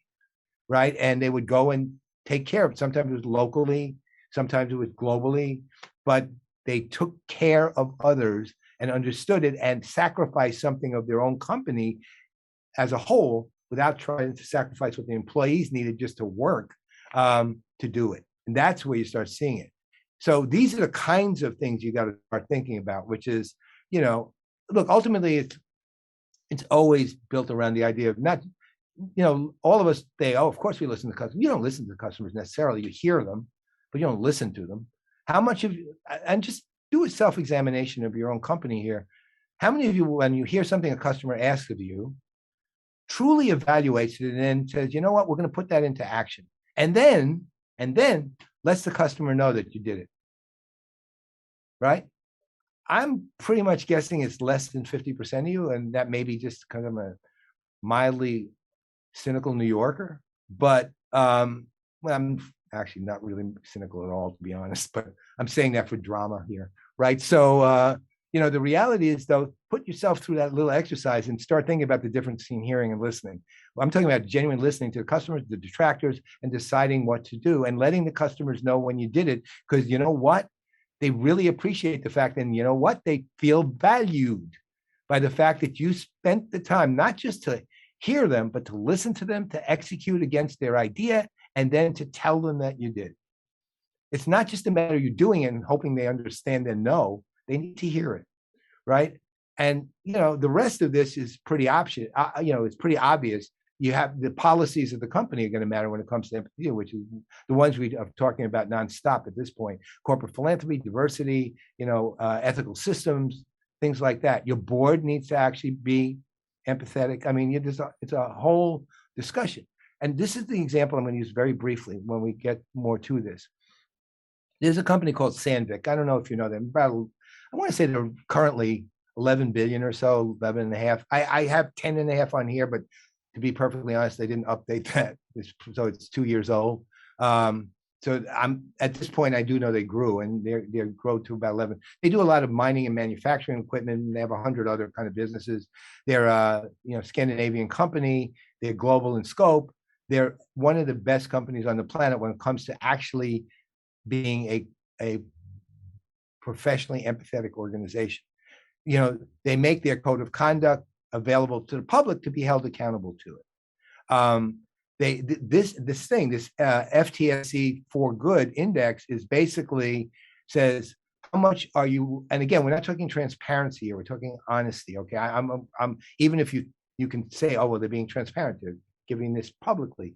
right? And they would go and take care of it. Sometimes it was locally, sometimes it was globally, but they took care of others and understood it and sacrificed something of their own company as a whole without trying to sacrifice what the employees needed just to work to do it. And that's where you start seeing it. So these are the kinds of things you got to start thinking about, which is, you know, look, ultimately it's always built around the idea of not, you know, all of us say, oh, of course we listen to customers. You don't listen to customers necessarily. You hear them, but you don't listen to them. How much of you, and just do a self-examination of your own company here. How many of you, when you hear something a customer asks of you, truly evaluates it and then says, you know what, we're going to put that into action. And then lets the customer know that you did it, right? I'm pretty much guessing it's less than 50% of you, and that may be just kind of a mildly cynical New Yorker, but well, I'm actually not really cynical at all, to be honest, but I'm saying that for drama here, right? So, you know, the reality is, though, put yourself through that little exercise and start thinking about the difference between hearing and listening. Well, I'm talking about genuine listening to the customers, the detractors, and deciding what to do and letting the customers know when you did it, because you know what? They really appreciate the fact, and you know what? They feel valued by the fact that you spent the time, not just to hear them, but to listen to them, to execute against their idea, and then to tell them that you did. It's not just a matter of you doing it and hoping they understand and know. They need to hear it, right? And you know, the rest of this is pretty option. You know, it's pretty obvious. You have the policies of the company are going to matter when it comes to empathy, which is the ones we are talking about nonstop at this point: corporate philanthropy, diversity, you know, ethical systems, things like that. Your board needs to actually be empathetic. I mean, it's a whole discussion. And this is the example I'm going to use very briefly when we get more to this. There's a company called Sandvik. I don't know if you know them. About, I want to say they're currently 11 billion or so, 11 and a half. I have 10 and a half on here, but to be perfectly honest, they didn't update that. So it's 2 years old. So I'm at this point, I do know they grew, and they grow to about 11. They do a lot of mining and manufacturing equipment, and they have 100 other kind of businesses. They're you know, Scandinavian company. They're global in scope. they're one of the best companies on the planet when it comes to actually being a professionally empathetic organization. You know, they make their code of conduct available to the public to be held accountable to it. This FTSE for Good index is basically says how much are you, and again, we're not talking transparency here, we're talking honesty. Okay, I'm even if you can say, oh well, they're being transparent, they're giving this publicly.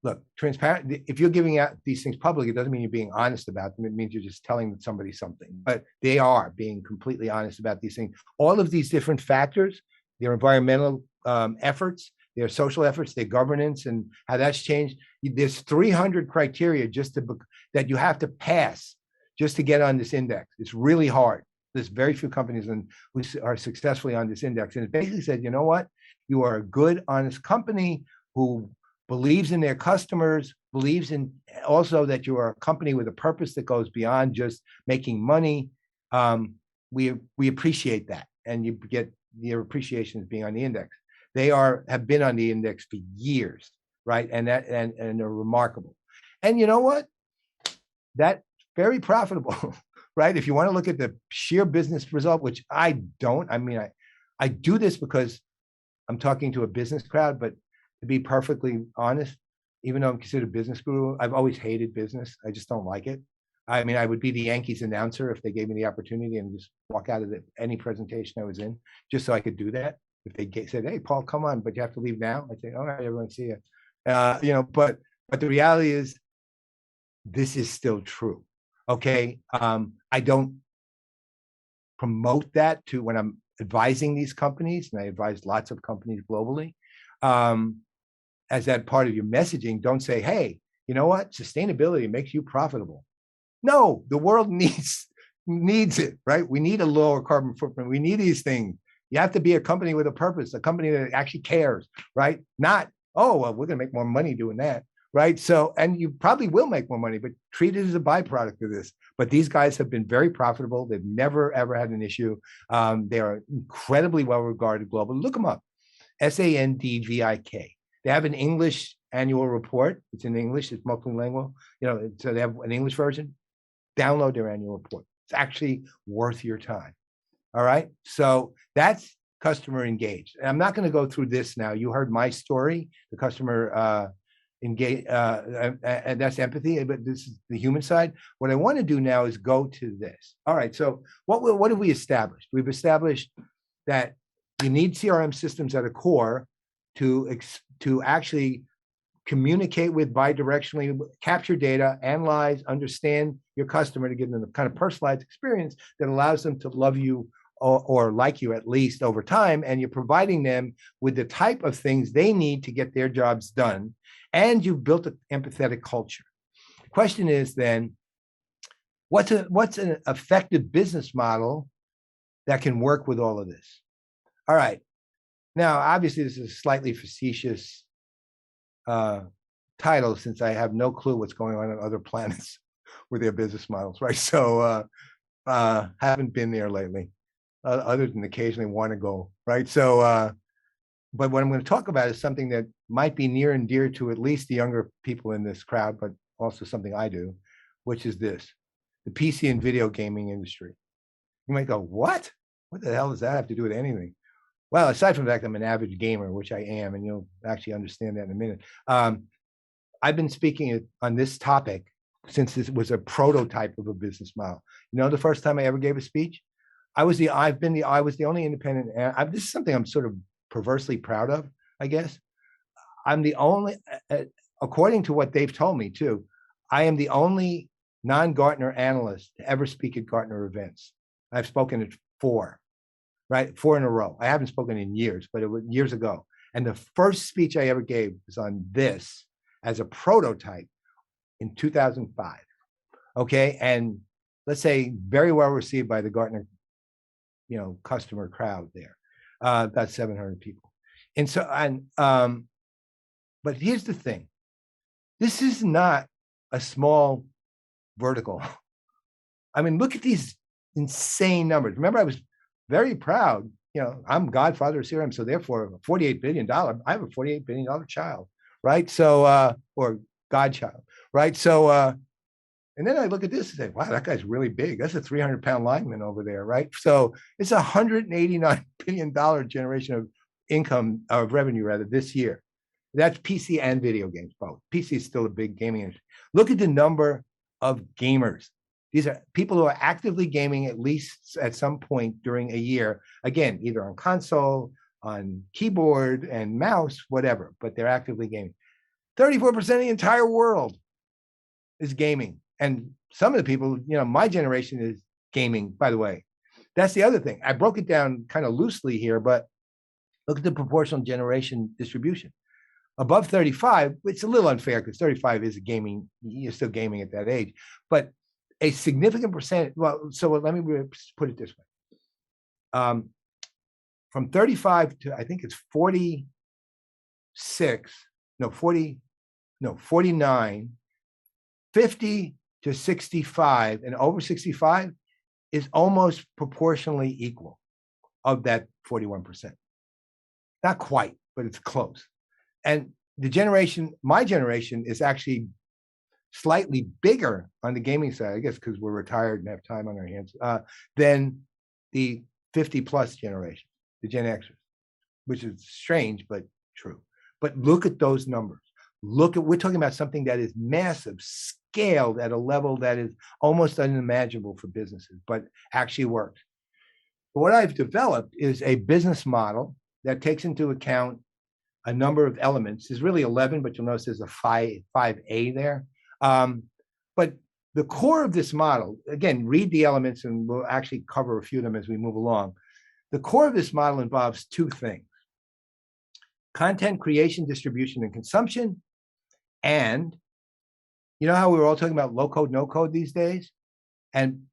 Look, transparent. If you're giving out these things publicly, it doesn't mean you're being honest about them. It means you're just telling somebody something. But they are being completely honest about these things. All of these different factors, their environmental efforts, their social efforts, their governance, and how that's changed. There's 300 criteria that you have to pass just to get on this index. It's really hard. There's very few companies who are successfully on this index. And it basically said, you know what? You are a good, honest company who believes in their customers, believes in also that you are a company with a purpose that goes beyond just making money. We appreciate that, and you get your appreciation as being on the index. They have been on the index for years, right? And they're remarkable. And you know what? That's very profitable, right? If you want to look at the sheer business result, which I don't. I mean, I do this because I'm talking to a business crowd, but to be perfectly honest, even though I'm considered a business guru, I've always hated business. I just don't like it. I mean, I would be the Yankees announcer if they gave me the opportunity and just walk out of any presentation I was in, just so I could do that. If they said, "Hey, Paul, come on, but you have to leave now," I'd say, "All right, everyone, see you." You know, but the reality is, this is still true. Okay, I don't promote that to when I'm advising these companies, and I advise lots of companies globally. As that part of your messaging, don't say, hey, you know what? Sustainability makes you profitable. No, the world needs it, right? We need a lower carbon footprint. We need these things. You have to be a company with a purpose, a company that actually cares, right? Not, oh, well, we're going to make more money doing that, right? So, and you probably will make more money, but treat it as a byproduct of this. But these guys have been very profitable. They've never, ever had an issue. They are incredibly well regarded globally. Look them up, SANDVIK. They have an English annual report. It's in English. It's multilingual. You know, so they have an English version. Download their annual report. It's actually worth your time. All right. So that's customer engaged. And I'm not going to go through this now. You heard my story, the customer engaged, and that's empathy. But this is the human side. What I want to do now is go to this. All right. So what have we established? We've established that you need CRM systems at a core to actually communicate with bidirectionally, capture data, analyze, understand your customer to give them the kind of personalized experience that allows them to love you or like you at least over time. And you're providing them with the type of things they need to get their jobs done. And you've built an empathetic culture. The question is then, what's an effective business model that can work with all of this? All right. Now, obviously, this is a slightly facetious title since I have no clue what's going on other planets with their business models, right? So haven't been there lately, other than occasionally want to go, right? So, but what I'm going to talk about is something that might be near and dear to at least the younger people in this crowd, but also something I do, which is this: the PC and video gaming industry. You might go, what? What the hell does that have to do with anything? Well, aside from the fact I'm an avid gamer, which I am, and you'll actually understand that in a minute. I've been speaking on this topic since this was a prototype of a business model. You know, the first time I ever gave a speech, I was the only independent. This is something I'm sort of perversely proud of, I guess. I'm the only, according to what they've told me too, I am the only non-Gartner analyst to ever speak at Gartner events. I've spoken at 4. Right, 4 in a row. I haven't spoken in years, but it was years ago. And the first speech I ever gave was on this as a prototype in 2005. Okay, and let's say very well received by the Gartner, customer crowd there, about 700 people. And so, but here's the thing: this is not a small vertical. I mean, look at these insane numbers. Remember, I was very proud I'm godfather of CRM, so therefore $48 billion, I have a $48 billion child, right? So, or godchild, right? So, and then I look at this and say, wow, that guy's really big. That's a 300-pound lineman over there, right? So it's $189 billion generation of income, of revenue rather, this year. That's PC and video games, both. PC is still a big gaming industry. Look at the number of gamers. These are people who are actively gaming at least at some point during a year. Again, either on console, on keyboard and mouse, whatever, but they're actively gaming. 34% of the entire world is gaming. And some of the people, my generation is gaming, by the way. That's the other thing. I broke it down kind of loosely here, but look at the proportional generation distribution. Above 35, it's a little unfair because 35 is gaming. You're still gaming at that age. But a significant percent, so let me put it this way. From 35 to, I think it's 49, 50 to 65 and over 65 is almost proportionally equal of that 41%. Not quite, but it's close. And my generation is actually slightly bigger on the gaming side, I guess, because we're retired and have time on our hands, than the 50 plus generation, the Gen Xers, which is strange, but true. But look at those numbers. We're talking about something that is massive, scaled at a level that is almost unimaginable for businesses, but actually works. What I've developed is a business model that takes into account a number of elements. There's really 11, but you'll notice there's a 5A there. But the core of this model, again, read the elements and we'll actually cover a few of them as we move along. The core of this model involves two things: content creation, distribution, and consumption. And you know how we were all talking about low code, no code these days? And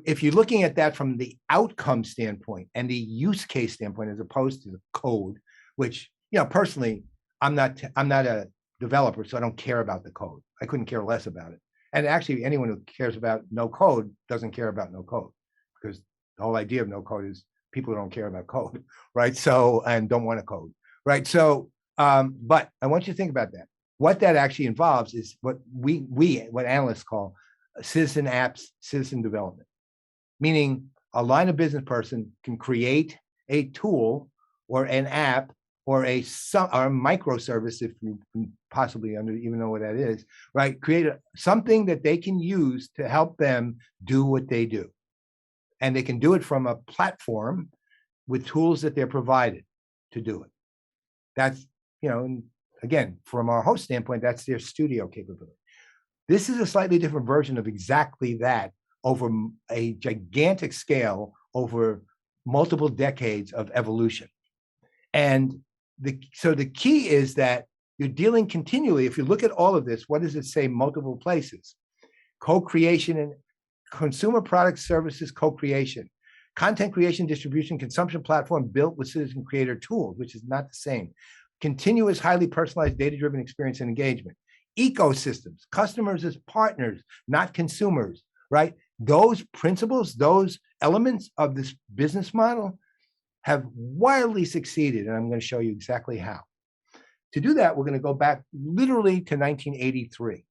if you're looking at that from the outcome standpoint and the use case standpoint, as opposed to the code, which, personally, I'm not a developer, so I don't care about the code. I couldn't care less about it. And actually, anyone who cares about no code doesn't care about no code, because the whole idea of no code is people who don't care about code, right? So, and don't want to code, right? So, but I want you to think about that. What that actually involves is what what analysts call citizen apps, citizen development, meaning a line of business person can create a tool or an app or a microservice, if you possibly even know what that is, right? Create something that they can use to help them do what they do. And they can do it from a platform with tools that they're provided to do it. That's, again, from our host standpoint, that's their studio capability. This is a slightly different version of exactly that over a gigantic scale, over multiple decades of evolution. And so the key is that you're dealing continually. If you look at all of this, what does it say? Multiple places: co-creation and consumer products, services, co-creation, content creation, distribution, consumption platform built with citizen creator tools, which is not the same, continuous, highly personalized, data-driven experience and engagement, ecosystems, customers as partners, not consumers, right? Those principles, those elements of this business model have wildly succeeded, and I'm going to show you exactly how. To do that, we're going to go back literally to 1983.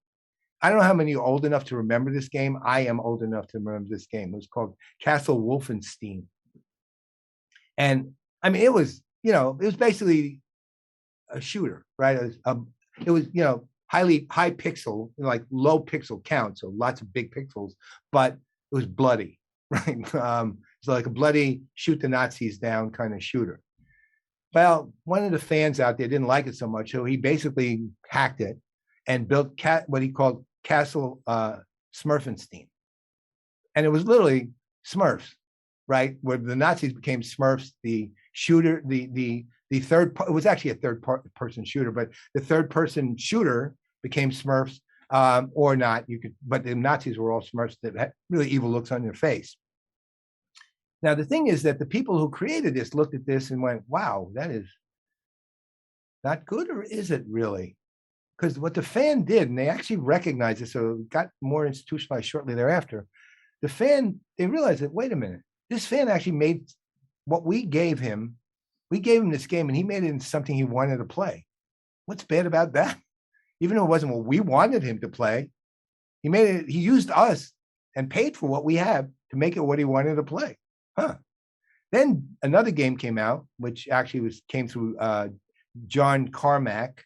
I don't know how many are old enough to remember this game. I am old enough to remember this game. It was called Castle Wolfenstein. And I mean, it was basically a shooter, right? It was high pixel, like low pixel count, so lots of big pixels, but it was bloody, right? It's like a bloody shoot the Nazis down kind of shooter. Well, one of the fans out there didn't like it so much, so he basically hacked it and built what he called Castle Smurfenstein. And it was literally Smurfs, right? Where the Nazis became Smurfs, the shooter, the third, it was actually a third-person shooter, but the third-person shooter became Smurfs, or not. But the Nazis were all Smurfs that had really evil looks on their face. Now, the thing is that the people who created this looked at this and went, wow, that is not good, or is it really? Because what the fan did, and they actually recognized it, so it got more institutionalized shortly thereafter, they realized that, wait a minute, this fan actually made what we gave him this game and he made it into something he wanted to play. What's bad about that? Even though it wasn't what we wanted him to play, he made it, he used us and paid for what we have to make it what he wanted to play. Huh. Then another game came out, which actually came through John Carmack.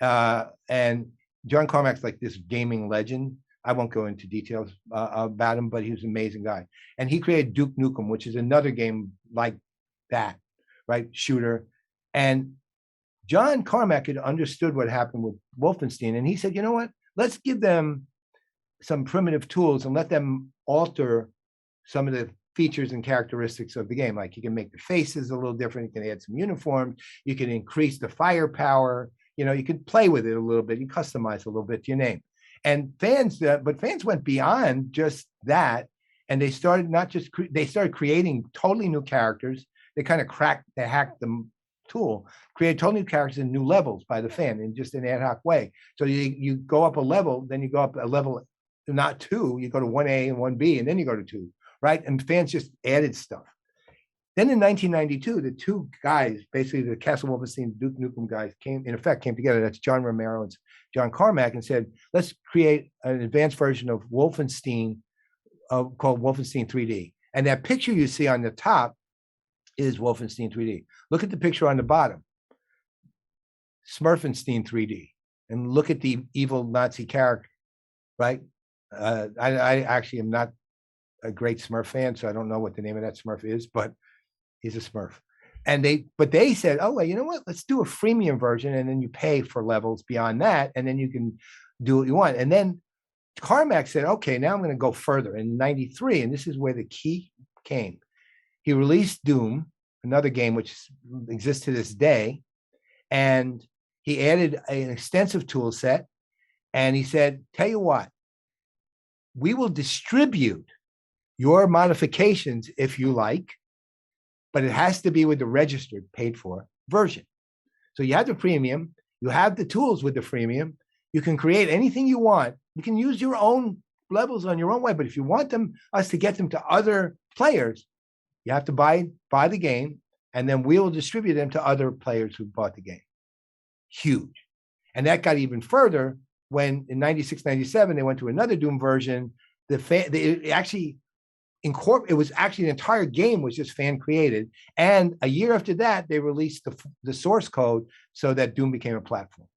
And John Carmack's like this gaming legend. I won't go into details about him, but he was an amazing guy. And he created Duke Nukem, which is another game like that, right? Shooter. And John Carmack had understood what happened with Wolfenstein. And he said, you know what? Let's give them some primitive tools and let them alter some of the features and characteristics of the game. Like you can make the faces a little different. You can add some uniforms. You can increase the firepower. You know, you can play with it a little bit. You customize a little bit to your name. And fans went beyond just that. And they started they started creating totally new characters. They kind of hacked the tool, create totally new characters and new levels by the fan in just an ad hoc way. So you go up a level, then you go up a level, not 2, you go to 1A and 1B, and then you go to 2, right? And fans just added stuff. Then in 1992, the two guys, basically the Castle Wolfenstein, Duke Nukem guys came together. That's John Romero and John Carmack, and said, let's create an advanced version of Wolfenstein called Wolfenstein 3D. And that picture you see on the top is Wolfenstein 3D. Look at the picture on the bottom, Smurfenstein 3D, and look at the evil Nazi character, right? I actually am not a great Smurf fan, so I don't know what the name of that Smurf is, but he's a Smurf. And they said, oh, well, you know what? Let's do a freemium version, and then you pay for levels beyond that, and then you can do what you want. And then Carmack said, okay, now I'm going to go further. In 93, and this is where the key came, he released Doom, another game which exists to this day, and he added an extensive tool set, and he said, tell you what, we will distribute your modifications if you like, but it has to be with the registered, paid for version. So you have the premium, you have the tools with the freemium, you can create anything you want, you can use your own levels on your own way, but if you want us to get them to other players, you have to buy the game, and then we will distribute them to other players who bought the game. Huge. And that got even further when in 96, 97, they went to another Doom version. It was actually the entire game was just fan created. And a year after that, they released the source code so that Doom became a platform.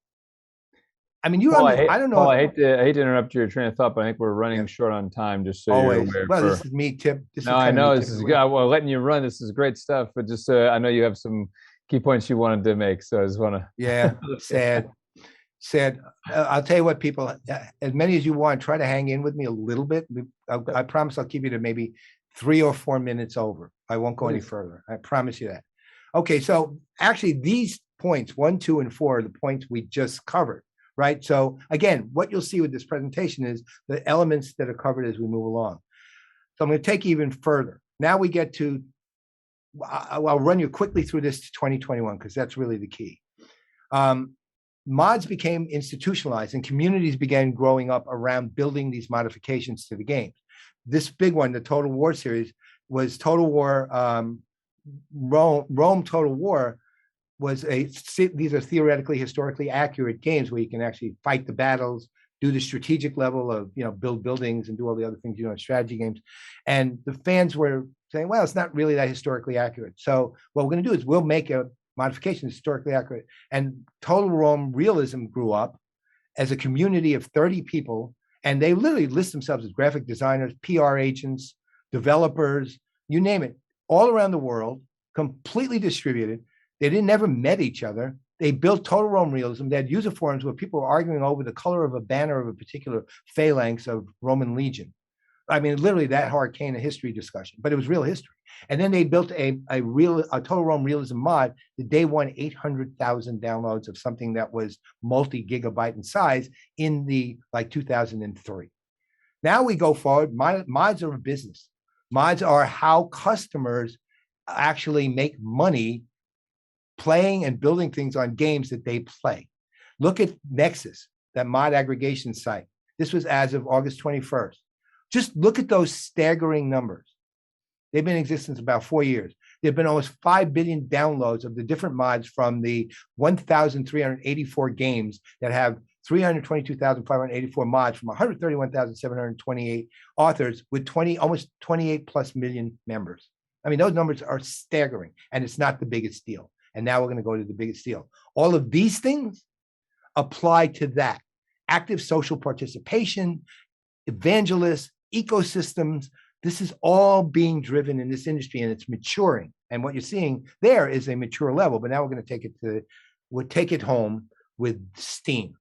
I mean, I don't know. Paul, I hate to interrupt your train of thought, but I think we're running short on time. Just so you're aware. Well, this is me, Tip. No, I know this is good. Well, letting you run, this is great stuff. But just I know you have some key points you wanted to make, so I just want to. Yeah, sad. I'll tell you what, people. As many as you want, try to hang in with me a little bit. I promise I'll keep you to maybe 3 or 4 minutes over. I won't go any further. I promise you that. Okay, so actually, these points 1, 2, and 4 are the points we just covered. Right. So again, what you'll see with this presentation is the elements that are covered as we move along. So I'm going to take you even further. Now we get to, I'll run you quickly through this to 2021, because that's really the key. Mods became institutionalized and communities began growing up around building these modifications to the games. This big one, the Total War series, was Total War, Rome Total War, these are theoretically, historically accurate games where you can actually fight the battles, do the strategic level of, build buildings and do all the other things you do in strategy games. And the fans were saying, well, it's not really that historically accurate. So what we're going to do is we'll make a modification historically accurate. And Total Rome Realism grew up as a community of 30 people, and they literally list themselves as graphic designers, PR agents, developers, you name it, all around the world, completely distributed. They never met each other. They built Total Rome Realism. They had user forums where people were arguing over the color of a banner of a particular phalanx of Roman legion. I mean, literally that arcane a history discussion, but it was real history. And then they built a Total Rome Realism mod. The day one, 800,000 downloads of something that was multi-gigabyte in size in 2003. Now we go forward. Mods are a business. Mods are how customers actually make money playing and building things on games that they play. Look at Nexus, that mod aggregation site. This was as of August 21st. Just look at those staggering numbers. They've been in existence about 4 years. There have been almost 5 billion downloads of the different mods from the 1,384 games that have 322,584 mods from 131,728 authors with almost 28 plus million members. I mean, those numbers are staggering, and it's not the biggest deal. And now we're going to go to the biggest deal. All of these things apply to that. Active social participation, evangelists, ecosystems. This is all being driven in this industry, and it's maturing. And what you're seeing there is a mature level. But now we're going to take it home with Steam.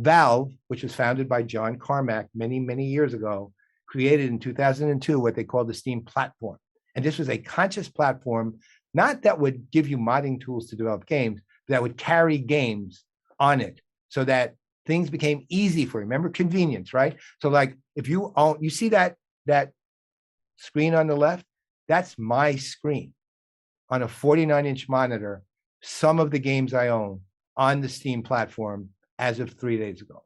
Valve, which was founded by John Carmack many, many years ago, created in 2002 what they called the Steam platform. And this was a conscious platform, not that would give you modding tools to develop games, but that would carry games on it so that things became easy for you. Remember convenience, right? So like if you see that screen on the left, that's my screen on a 49-inch monitor, some of the games I own on the Steam platform as of 3 days ago.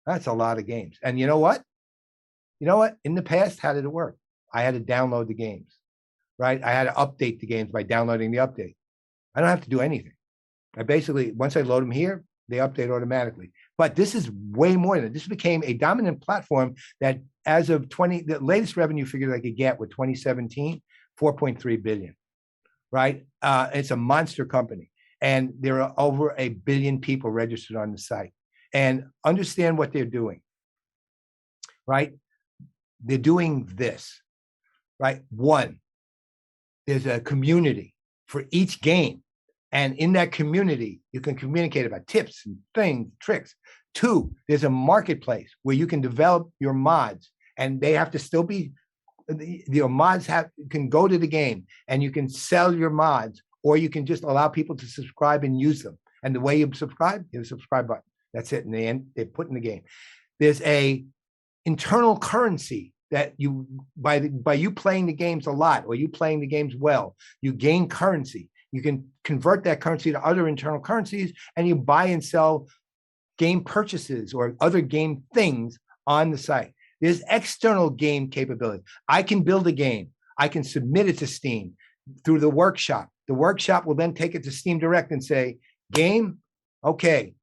That's a lot of games. And you know what? In the past, how did it work? I had to download the games, right? I had to update the games by downloading the update. I don't have to do anything. I basically, once I load them here, they update automatically. But this is way more than that. This became a dominant platform that as of the latest revenue figure I could get with 2017, 4.3 billion, right? It's a monster company. And there are over 1 billion people registered on the site. And understand what they're doing, right? They're doing this, right? One, there's a community for each game. And in that community, you can communicate about tips and things, tricks. Two, there's a marketplace where you can develop your mods, and they have to still be, your mods can go to the game and you can sell your mods, or you can just allow people to subscribe and use them. And the way you subscribe, hit a subscribe button. That's it. And they put in the game. There's a internal currency that you, by you playing the games a lot, or you playing the games well, you gain currency. You can convert that currency to other internal currencies, and you buy and sell game purchases or other game things on the site. There's external game capability. I can build a game. I can submit it to Steam through the workshop. The workshop will then take it to Steam Direct and say, game, okay,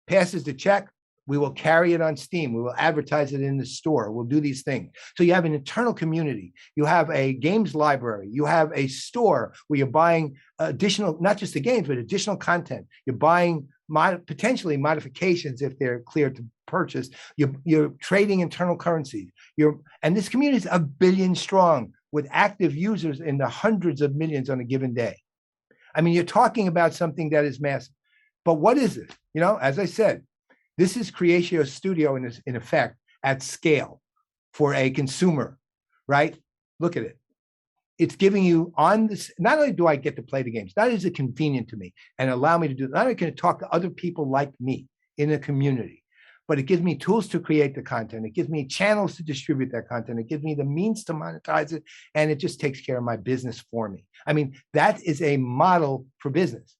passes the check. We will carry it on Steam. We will advertise it in the store. We'll do these things. So you have an internal community. You have a games library. You have a store where you're buying additional, not just the games, but additional content. You're buying potentially modifications if they're clear to purchase. You're trading internal currencies. And this community is 1 billion strong with active users in the hundreds of millions on a given day. I mean, you're talking about something that is massive. But what is it? As I said, this is Creatio Studio in effect at scale for a consumer, right? Look at it. It's giving you on this, not only do I get to play the games, not only is it convenient to me and allow me to do, not only can I talk to other people like me in a community, but it gives me tools to create the content. It gives me channels to distribute that content. It gives me the means to monetize it, and it just takes care of my business for me. I mean, that is a model for business.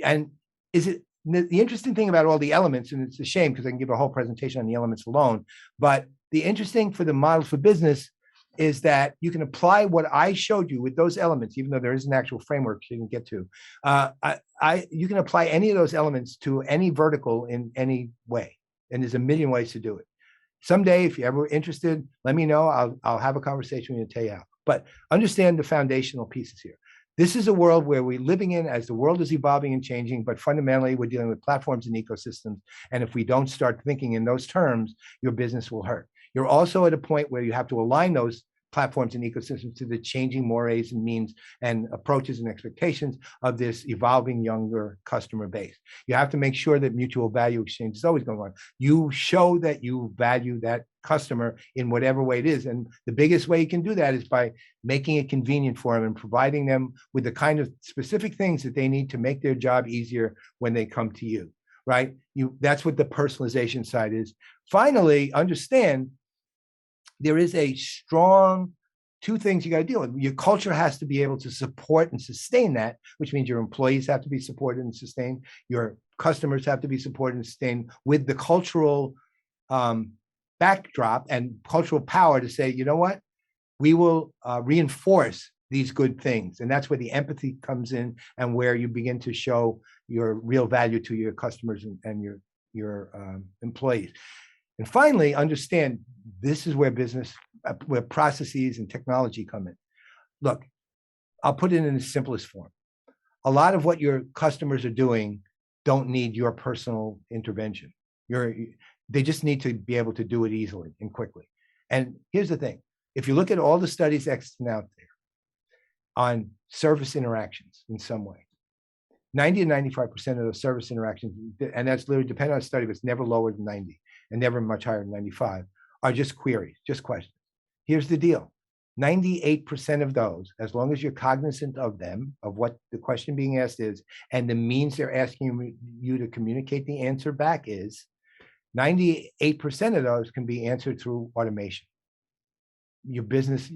And the interesting thing about all the elements, and it's a shame because I can give a whole presentation on the elements alone, but the interesting for the model for business is that you can apply what I showed you with those elements, even though there is an actual framework you can get to. You can apply any of those elements to any vertical in any way, and there's a million ways to do it. Someday, if you're ever interested, let me know. I'll have a conversation with you and tell you how. But understand the foundational pieces here. This is a world where we're living in as the world is evolving and changing, but fundamentally we're dealing with platforms and ecosystems. And if we don't start thinking in those terms, your business will hurt. You're also at a point where you have to align those platforms and ecosystems to the changing mores and means and approaches and expectations of this evolving younger customer base. You have to make sure that mutual value exchange is always going on. You show that you value that customer in whatever way it is. And the biggest way you can do that is by making it convenient for them and providing them with the kind of specific things that they need to make their job easier when they come to you, right? That's what the personalization side is. Finally, understand there is a strong two things you got to deal with. Your culture has to be able to support and sustain that, which means your employees have to be supported and sustained. Your customers have to be supported and sustained with the cultural backdrop and cultural power to say, you know what, we will reinforce these good things. And that's where the empathy comes in, and where you begin to show your real value to your customers and your employees. And finally, understand this is where where processes and technology come in. Look, I'll put it in the simplest form. A lot of what your customers are doing don't need your personal intervention. They just need to be able to do it easily and quickly. And here's the thing. If you look at all the studies existing out there on service interactions in some way, 90 and 95% of those service interactions, and that's literally depending on the study, but it's never lower than 90 and never much higher than 95, are just queries, just questions. Here's the deal. 98% of those, as long as you're cognizant of them, of what the question being asked is, and the means they're asking you to communicate the answer back is, 98% of those can be answered through automation. Your business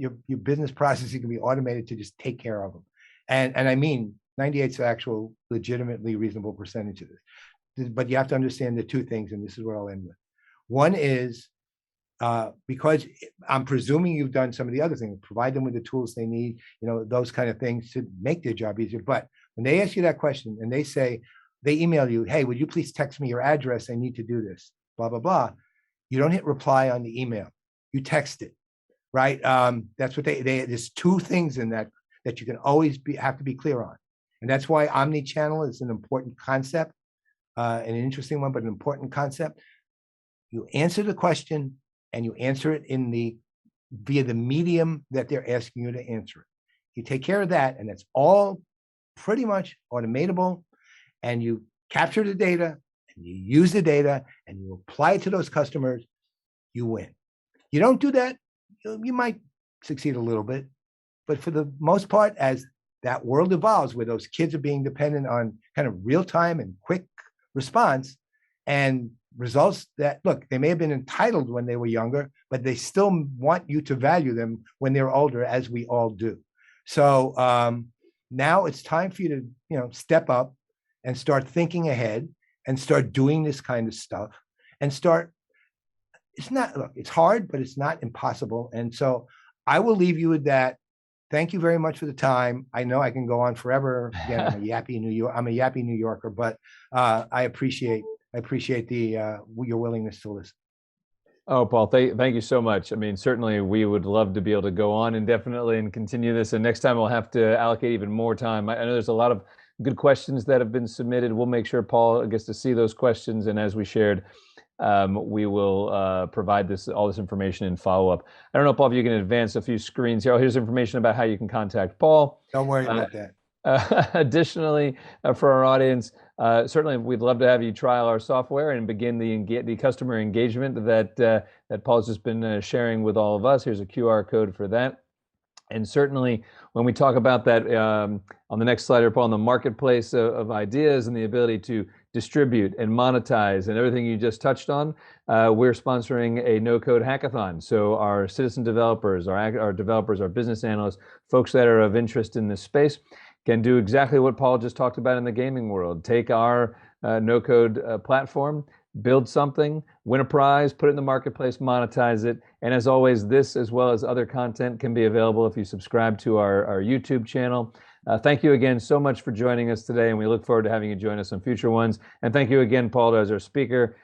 processes can be automated to just take care of them. And I mean, 98 is actual legitimately reasonable percentage of this. But you have to understand the two things, and this is what I'll end with. One is, because I'm presuming you've done some of the other things, provide them with the tools they need, those kind of things to make their job easier. But when they ask you that question and they email you, hey, would you please text me your address? I need to do this, blah, blah, blah. You don't hit reply on the email. You text it, right? That's what there's two things in that you can always have to be clear on. And that's why omni-channel is an important concept, an interesting one, but an important concept. You answer the question, and you answer it via the medium that they're asking you to answer it. You take care of that, and that's all pretty much automatable, and you capture the data, and you use the data, and you apply it to those customers, you win. You don't do that, you might succeed a little bit, but for the most part, as that world evolves, where those kids are being dependent on kind of real-time and quick response, and results that, look, they may have been entitled when they were younger, but they still want you to value them when they're older, as we all do. So now it's time for you to, step up and start thinking ahead and start doing this kind of stuff and it's hard, but it's not impossible. And so I will leave you with that. Thank you very much for the time. I know I can go on forever. Again, I'm a yappy New Yorker, but I appreciate your willingness to listen. Oh, Paul, thank you so much. I mean, certainly we would love to be able to go on indefinitely and continue this. And next time we'll have to allocate even more time. I know there's a lot of good questions that have been submitted. We'll make sure Paul gets to see those questions. And as we shared, we will provide all this information in follow-up. I don't know, Paul, if you can advance a few screens here. Oh, here's information about how you can contact Paul. Don't worry about that. Additionally, for our audience, certainly we'd love to have you trial our software and begin the customer engagement that Paul's just been sharing with all of us. Here's a QR code for that. And certainly when we talk about that on the next slide here, Paul, on the marketplace of ideas and the ability to distribute and monetize and everything you just touched on, we're sponsoring a no-code hackathon. So our citizen developers, our developers, our business analysts, folks that are of interest in this space can do exactly what Paul just talked about in the gaming world. Take our no-code platform, build something, win a prize, put it in the marketplace, monetize it. And as always, this as well as other content can be available if you subscribe to our YouTube channel. Thank you again so much for joining us today, and we look forward to having you join us on future ones. And thank you again, Paul, as our speaker.